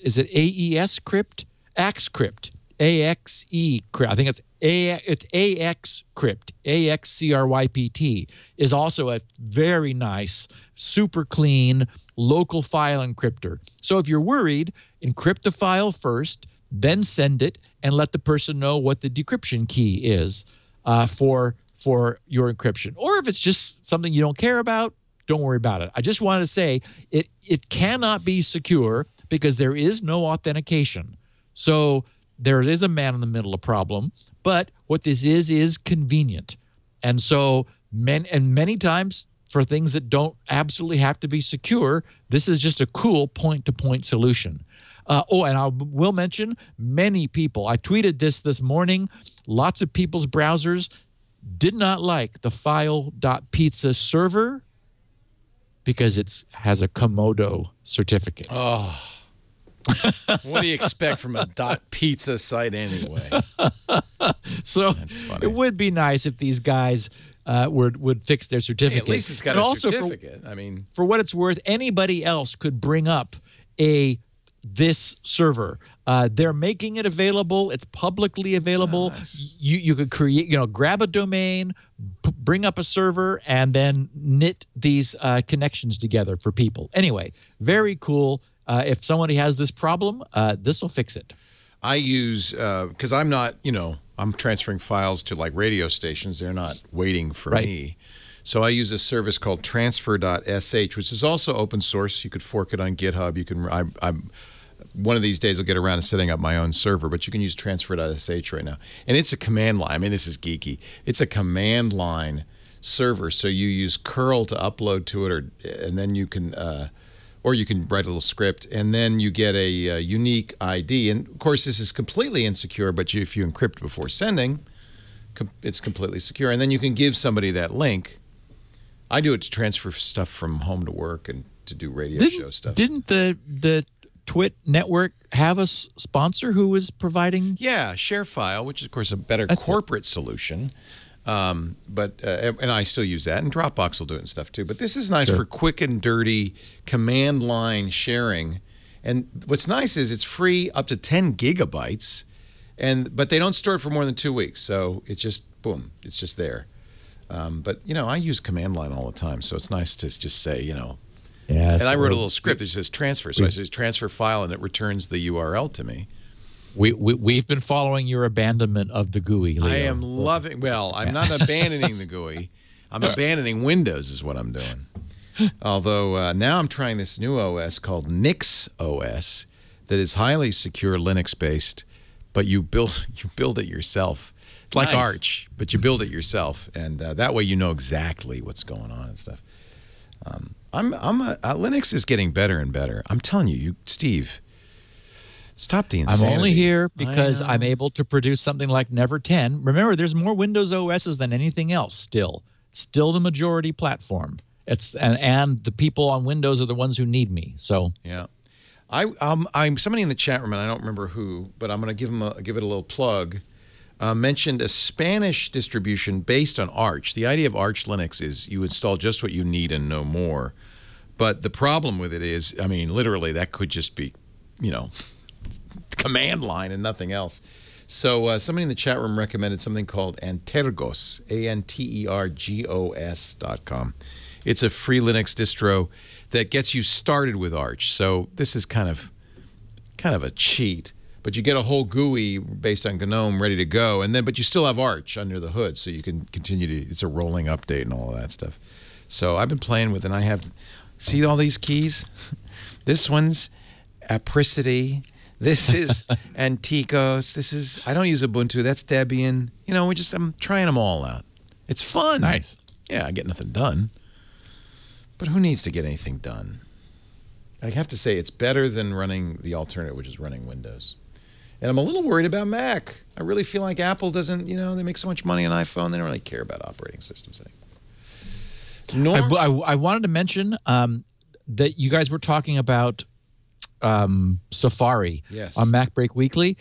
Is it AES crypt? AXCrypt. AXE crypt. I think it's AXCrypt. AXCRYPT is also a very nice, super clean local file encryptor. So if you're worried, encrypt the file first, then send it, and let the person know what the decryption key is for your encryption. Or if it's just something you don't care about, don't worry about it. I just wanted to say it cannot be secure because there is no authentication. So there is a man-in-the-middle problem, but what this is convenient. And so many times for things that don't absolutely have to be secure, this is just a cool point-to-point solution. And I will mention many people. I tweeted this morning. Lots of people's browsers did not like the file.pizza server because it has a Komodo certificate. Oh, what do you expect from a .pizza site anyway? So that's funny. It would be nice if these guys would fix their certificate. Hey, at least it's got a certificate. For what it's worth, anybody else could bring up this server. They're making it available. It's publicly available. Oh, nice. You could create, grab a domain, bring up a server, and then knit these connections together for people. Anyway, very cool. If somebody has this problem, this will fix it. I use, because I'm not, I'm transferring files to like radio stations. They're not waiting for me. So I use a service called transfer.sh, which is also open source. You could fork it on GitHub. You can, one of these days I'll get around to setting up my own server, but you can use transfer.sh right now. And it's a command line. I mean, this is geeky. It's a command line server. So you use curl to upload to it, and then you can, or you can write a little script, and then you get a unique ID. And, of course, this is completely insecure, but if you encrypt before sending, it's completely secure. And then you can give somebody that link. I do it to transfer stuff from home to work and to do radio show stuff. Didn't the Twit network have a sponsor who was providing? Yeah, ShareFile, which is, of course, a better corporate solution. And I still use that, and Dropbox will do it and stuff too. But this is nice for quick and dirty command line sharing. And what's nice is it's free up to 10 gigabytes, but they don't store it for more than 2 weeks. So it's just boom, it's just there. But I use command line all the time, so it's nice to just say, Yes, and I wrote a little script that says transfer. So I say transfer file, and it returns the URL to me. We've been following your abandonment of the GUI, Leo. I am loving. Well, I'm not abandoning the GUI. I'm abandoning Windows is what I'm doing. Although now I'm trying this new OS called Nix OS that is highly secure, Linux-based, but you build it yourself. Like Arch, but you build it yourself, and that way you know exactly what's going on and stuff. Linux is getting better and better. I'm telling you, Steve, stop the insanity. I'm only here because I'm able to produce something like Never 10. Remember, there's more Windows OSs than anything else still. It's still the majority platform. And the people on Windows are the ones who need me. So yeah. I'm somebody in the chat room, and I don't remember who, but I'm going to give it a little plug. Mentioned a Spanish distribution based on Arch. The idea of Arch Linux is you install just what you need and no more. But the problem with it is, I mean, literally, that could just be, command line and nothing else. So somebody in the chat room recommended something called Antergos, ANTERGOS.com. It's a free Linux distro that gets you started with Arch. So this is kind of a cheat. But you get a whole GUI based on GNOME ready to go, but you still have Arch under the hood, so you can continue to. It's a rolling update and all of that stuff. So I've been playing with, and I have. See all these keys? This one's Apricity. This is Anticos. This is. I don't use Ubuntu. That's Debian. I'm trying them all out. It's fun. Nice. Yeah, I get nothing done. But who needs to get anything done? I have to say it's better than running the alternative, which is running Windows. And I'm a little worried about Mac. I really feel like Apple doesn't, they make so much money on iPhone, they don't really care about operating systems anymore. I wanted to mention that you guys were talking about Safari on Mac Break Weekly.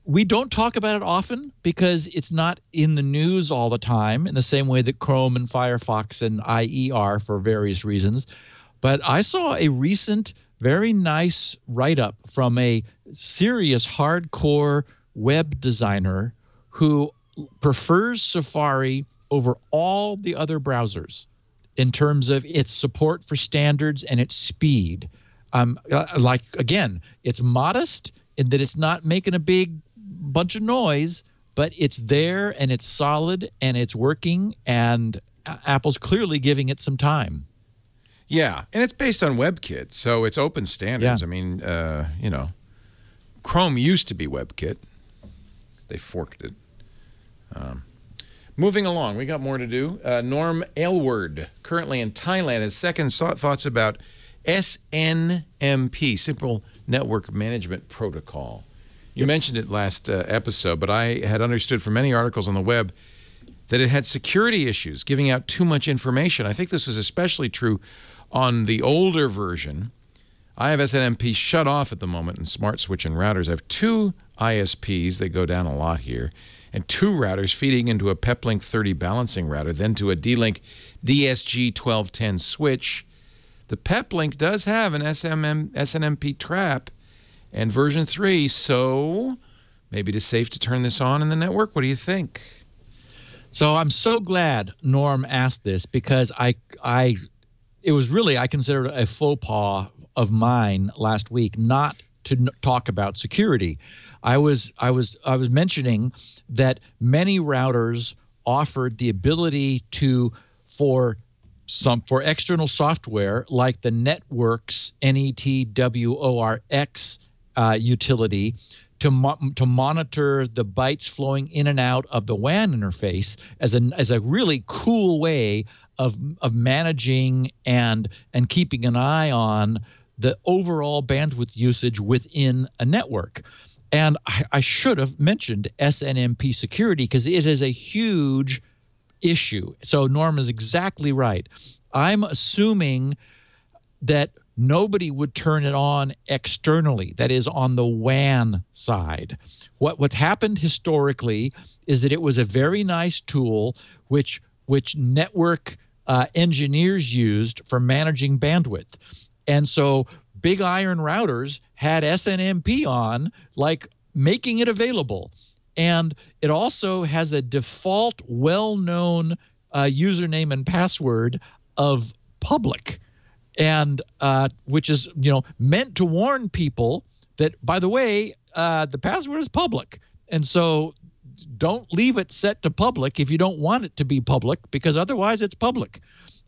We don't talk about it often because it's not in the news all the time in the same way that Chrome and Firefox and IE are for various reasons. But I saw a recent, very nice write-up from a serious, hardcore web designer who prefers Safari over all the other browsers in terms of its support for standards and its speed. Again, it's modest in that it's not making a big bunch of noise, but it's there and it's solid and it's working, and Apple's clearly giving it some time. Yeah, and it's based on WebKit, so it's open standards. Yeah. I mean, Chrome used to be WebKit. They forked it. Moving along, we got more to do. Norm Aylward, currently in Thailand, has second thoughts about SNMP, Simple Network Management Protocol. You mentioned it last episode, but I had understood from many articles on the web that it had security issues, giving out too much information. I think this was especially true on the older version. I have SNMP shut off at the moment in Smart Switch and routers. I have 2 ISPs, they go down a lot here, and 2 routers feeding into a Peplink 30 balancing router, then to a D-Link DSG 1210 switch. The Peplink does have an SNMP trap and version 3, so maybe it is safe to turn this on in the network. What do you think? So I'm so glad Norm asked this, because it was really, I consider it a faux pas of mine last week not to talk about security. I was mentioning that many routers offered the ability for external software like the Networks NETWORX utility to monitor the bytes flowing in and out of the WAN interface as a really cool way of managing and keeping an eye on the overall bandwidth usage within a network. And I should have mentioned SNMP security because it is a huge issue. So Norm is exactly right. I'm assuming that nobody would turn it on externally, that is on the WAN side. What happened historically is that it was a very nice tool which network engineers used for managing bandwidth. And so big iron routers had SNMP on, like making it available. And it also has a default well-known username and password of public, and which is meant to warn people that, by the way, the password is public. And so don't leave it set to public if you don't want it to be public, because otherwise it's public.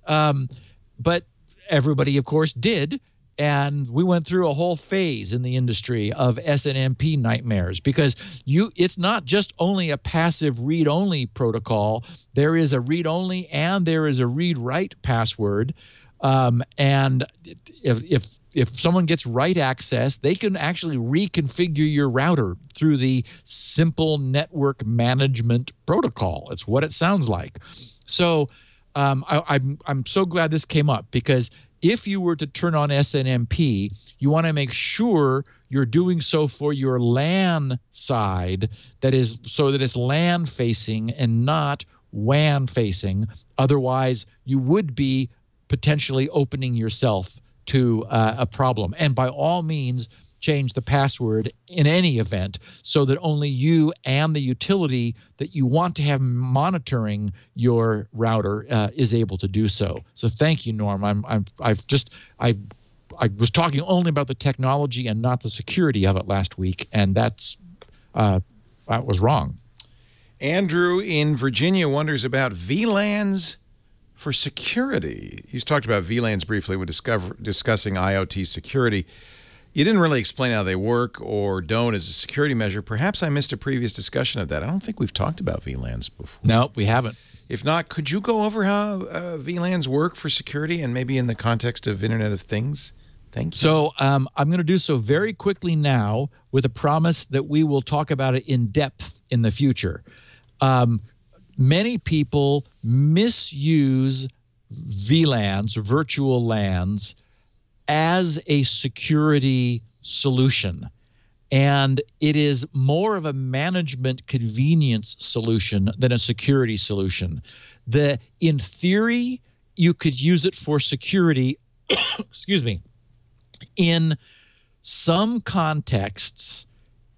But everybody, of course, did. And we went through a whole phase in the industry of SNMP nightmares, because it's not just only a passive read-only protocol. There is a read-only and there is a read-write password. And if someone gets write access, they can actually reconfigure your router through the simple network management protocol. It's what it sounds like. So I'm so glad this came up, because if you were to turn on SNMP, you want to make sure you're doing so for your LAN side, that is, so that it's LAN facing and not WAN facing. Otherwise, you would be potentially opening yourself to a problem. And by all means, change the password in any event so that only you and the utility that you want to have monitoring your router is able to do so. So thank you, Norm. I was talking only about the technology and not the security of it last week, and that was wrong. Andrew in Virginia wonders about VLANs for security. He's talked about VLANs briefly when discussing IoT security. You didn't really explain how they work or don't as a security measure. Perhaps I missed a previous discussion of that. I don't think we've talked about VLANs before. No, we haven't. If not, could you go over how VLANs work for security and maybe in the context of Internet of Things? Thank you. So I'm going to do so very quickly now with a promise that we will talk about it in depth in the future. Many people misuse VLANs, virtual LANs, as a security solution. And it is more of a management convenience solution than a security solution. In theory, you could use it for security, excuse me, in some contexts,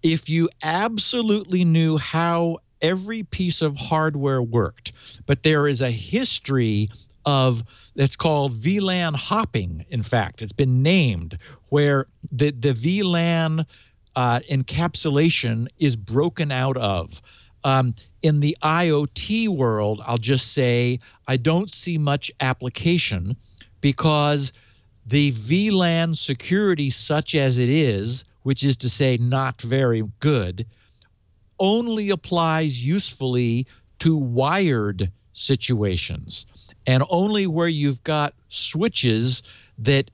if you absolutely knew how every piece of hardware worked. But there is a history of that's called VLAN hopping. In fact, it's been named, where the VLAN encapsulation is broken out of. In the IoT world, I'll just say I don't see much application, because the VLAN security, such as it is, which is to say not very good, only applies usefully to wired situations, and only where you've got switches that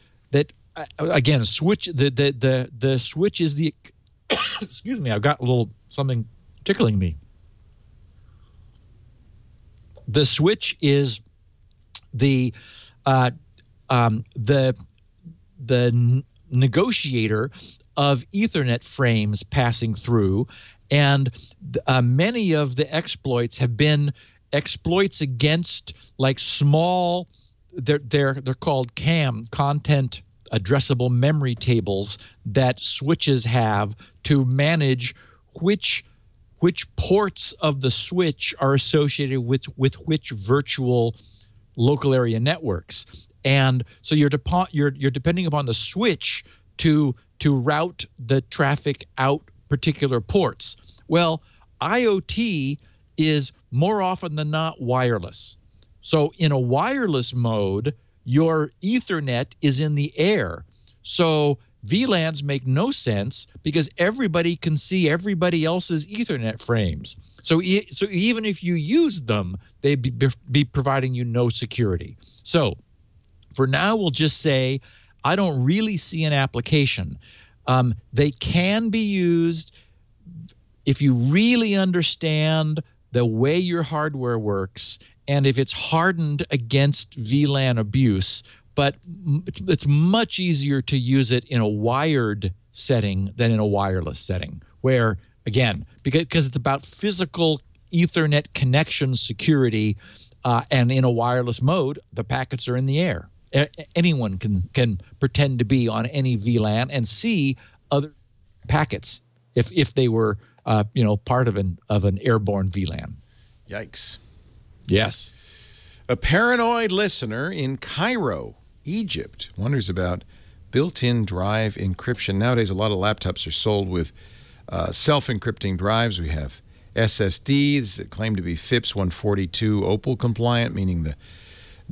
again, switch the switch is the excuse me, I've got a little something tickling me. The switch is the negotiator of Ethernet frames passing through, and many of the exploits have been exploits against like small, they're called CAM, content addressable memory tables, that switches have to manage which ports of the switch are associated with which virtual local area networks. And so you're depending upon the switch to route the traffic out particular ports. Well, IoT is more often than not wireless. So in a wireless mode, your Ethernet is in the air. So VLANs make no sense because everybody can see everybody else's Ethernet frames. So even if you use them, they'd be providing you no security. So for now, we'll just say, I don't really see an application. They can be used if you really understand the way your hardware works and if it's hardened against VLAN abuse. But it's much easier to use it in a wired setting than in a wireless setting, where, again, because it's about physical Ethernet connection security, and in a wireless mode, the packets are in the air. Anyone can pretend to be on any VLAN and see other packets if they were part of an airborne VLAN. Yikes. Yes. A paranoid listener in Cairo, Egypt, wonders about built-in drive encryption. Nowadays, a lot of laptops are sold with self-encrypting drives. We have SSDs that claim to be FIPS 142 Opal compliant, meaning the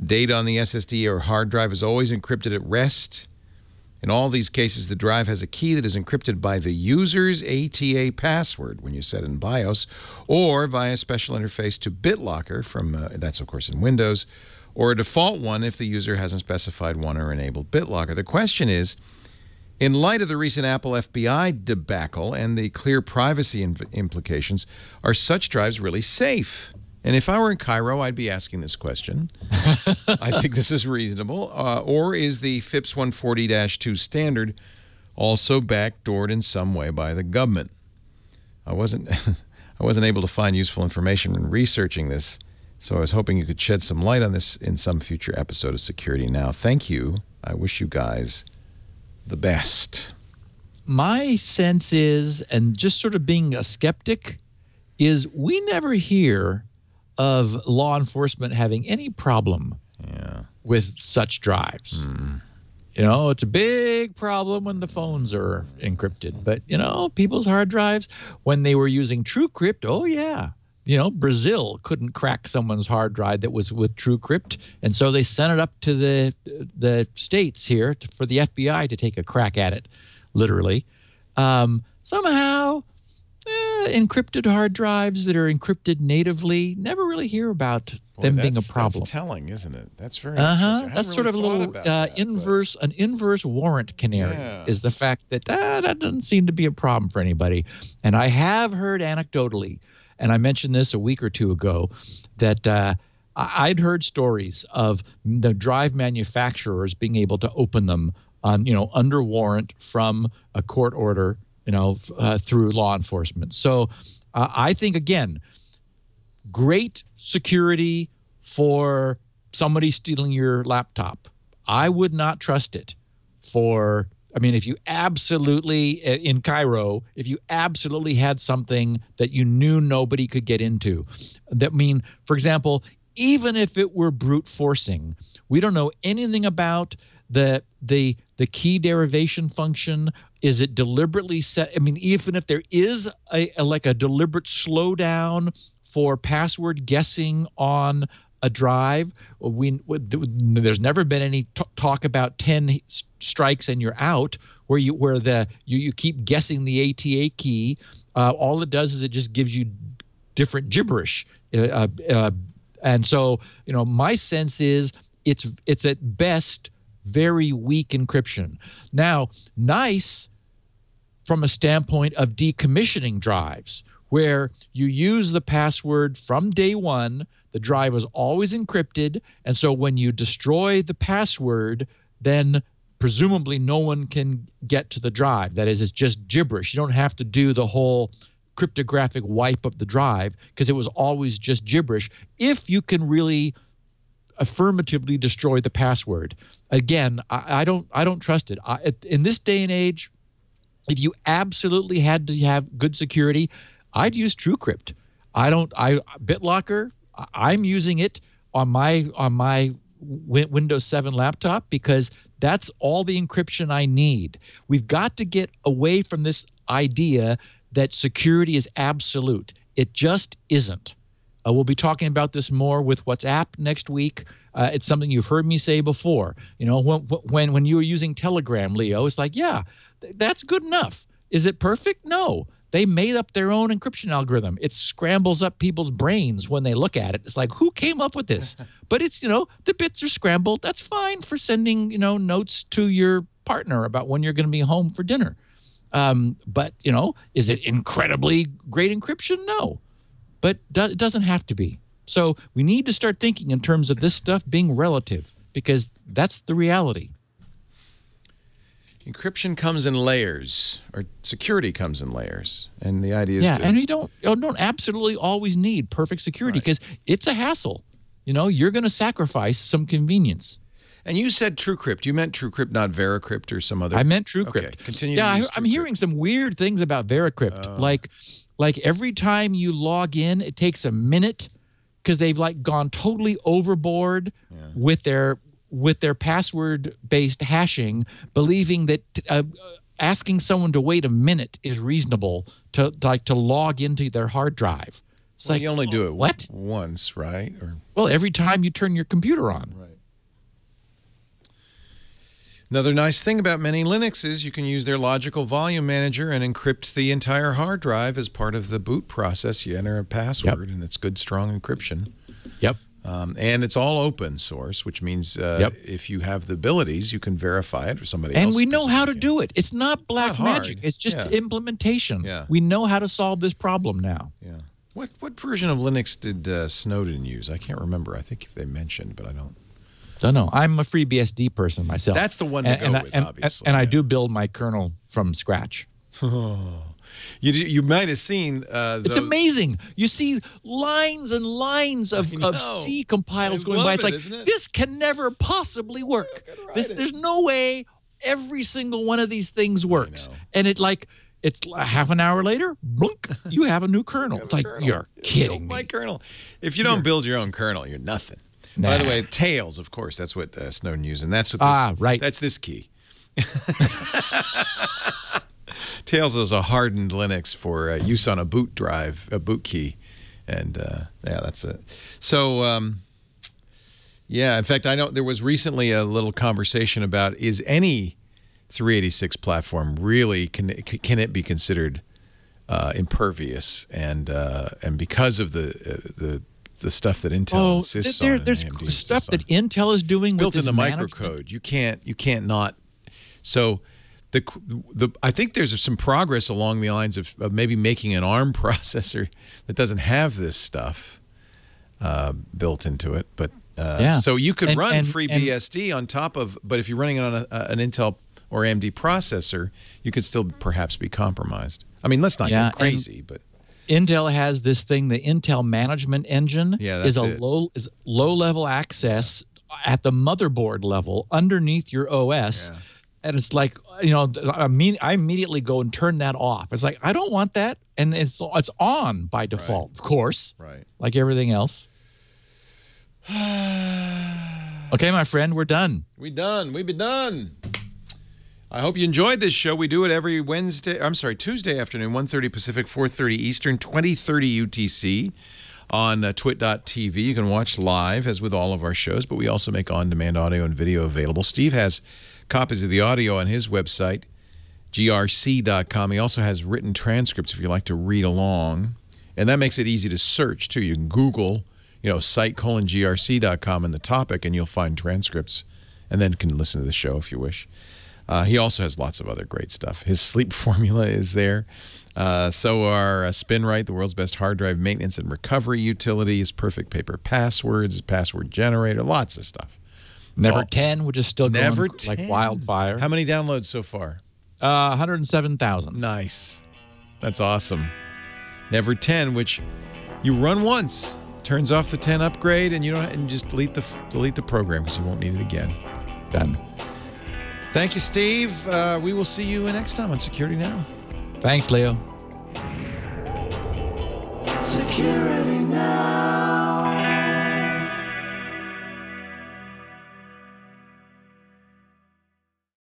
data on the SSD or hard drive is always encrypted at rest. In all these cases, the drive has a key that is encrypted by the user's ATA password when you set it in BIOS, or via a special interface to BitLocker from, that's of course in Windows, or a default one if the user hasn't specified one or enabled BitLocker. The question is, in light of the recent Apple FBI debacle and the clear privacy implications, are such drives really safe? And if I were in Cairo, I'd be asking this question. I think this is reasonable. Or is the FIPS 140-2 standard also backdoored in some way by the government? I wasn't able to find useful information in researching this, so I was hoping you could shed some light on this in some future episode of Security Now. Thank you. I wish you guys the best. My sense is, and just sort of being a skeptic, is we never hear of law enforcement having any problem with such drives. It's a big problem when the phones are encrypted. But, people's hard drives, when they were using TrueCrypt, oh, yeah. Brazil couldn't crack someone's hard drive that was with TrueCrypt. And so they sent it up to the states here for the FBI to take a crack at it, literally. Somehow, encrypted hard drives that are encrypted natively, never really hear about them being a problem. That's telling, isn't it? That's very interesting. That's sort of a little inverse warrant canary is the fact that that doesn't seem to be a problem for anybody. And I have heard anecdotally, and I mentioned this a week or two ago, that I'd heard stories of the drive manufacturers being able to open them on, under warrant from a court order, through law enforcement. So I think, again, great security for somebody stealing your laptop. I would not trust it if you absolutely, in Cairo, if you absolutely had something that you knew nobody could get into, for example, even if it were brute forcing, we don't know anything about the key derivation function. Is it deliberately set? Even if there is a deliberate slowdown for password guessing on a drive, there's never been any talk about 10 strikes and you're out, where you keep guessing the ATA key. All it does is it just gives you different gibberish. And so, my sense is it's at best very weak encryption. Now, nice from a standpoint of decommissioning drives, where you use the password from day one, the drive is always encrypted, and so when you destroy the password, then presumably no one can get to the drive. That is, it's just gibberish. You don't have to do the whole cryptographic wipe of the drive because it was always just gibberish if you can really affirmatively destroy the password. Again, I don't trust it. In this day and age, if you absolutely had to have good security, I'd use TrueCrypt. BitLocker, I'm using it on my Windows 7 laptop because that's all the encryption I need. We've got to get away from this idea that security is absolute. It just isn't. We'll be talking about this more with WhatsApp next week. It's something you've heard me say before. You know, when you were using Telegram, Leo, it's like, yeah, that's good enough. Is it perfect? No. They made up their own encryption algorithm. It scrambles up people's brains when they look at it. It's like, who came up with this? But it's, you know, the bits are scrambled. That's fine for sending, you know, notes to your partner about when you're going to be home for dinner. But, you know, is it incredibly great encryption? No. But it doesn't have to be. So we need to start thinking in terms of this stuff being relative, because that's the reality. Encryption comes in layers, or security comes in layers, and the idea is and you don't absolutely always need perfect security, because it's a hassle. You know, you're going to sacrifice some convenience. And you said TrueCrypt. You meant TrueCrypt, not VeraCrypt or some other. I meant TrueCrypt. Okay, continue. Yeah, I'm hearing some weird things about VeraCrypt. Like every time you log in, it takes a minute because they've like gone totally overboard with their password-based hashing, believing that asking someone to wait a minute is reasonable to log into their hard drive. It's like, you only do it once, right? Well, every time you turn your computer on. Right. Another nice thing about many Linux is you can use their logical volume manager and encrypt the entire hard drive as part of the boot process. You enter a password, and it's good, strong encryption. Yep. And it's all open source, which means if you have the abilities, you can verify it or somebody else. And we know how to do it. It's not black magic. It's just implementation. Yeah. We know how to solve this problem now. Yeah. What version of Linux did Snowden use? I can't remember. I think they mentioned, but I don't know. I'm a FreeBSD person myself. That's the one to go with, obviously. And I do build my kernel from scratch. You might have seen it's amazing. You see lines and lines of C compilers going by. It's like, this can never possibly work. There's no way every single one of these things works. And it's a half an hour later, blunk, you have a new kernel. It's like, you're kidding me. My kernel. If you don't build your own kernel, you're nothing. By the way, Tails, of course, that's what Snowden used, and that's what this, that's this key. Tails is a hardened Linux for use on a boot drive, a boot key, and that's it. So, in fact, I know there was recently a little conversation about, is any 386 platform really, can it be considered impervious, and because of the stuff that Intel insists on, there's stuff that Intel is doing built with in the microcode. You can't not. So I think there's some progress along the lines of maybe making an ARM processor that doesn't have this stuff built into it. But so you could run FreeBSD on top of, but if you're running it on an Intel or AMD processor, you could still perhaps be compromised. I mean, let's not get crazy, but Intel has this thing, the Intel Management Engine, is low-level access at the motherboard level underneath your OS. And it's like, you know, I immediately go and turn that off. It's like, I don't want that. And it's on by default, of course, like everything else. Okay, my friend, we're done. We've been done. I hope you enjoyed this show. We do it every Tuesday afternoon, 1:30 Pacific, 4:30 Eastern, 2030 UTC on twit.tv. You can watch live, as with all of our shows, but we also make on-demand audio and video available. Steve has copies of the audio on his website, grc.com. He also has written transcripts if you like to read along. And that makes it easy to search, too. You can Google, site:/grc.com in the topic, and you'll find transcripts, and then can listen to the show if you wish. He also has lots of other great stuff. His sleep formula is there. So are Spinrite, the world's best hard drive maintenance and recovery utility, his perfect paper passwords, his password generator, lots of stuff. Never 10, which is still going like wildfire. How many downloads so far? 107,000. Nice. That's awesome. Never 10, which you run once, turns off the 10 upgrade, and just delete the program because you won't need it again. Done. Thank you, Steve. We will see you next time on Security Now. Thanks, Leo. Security Now.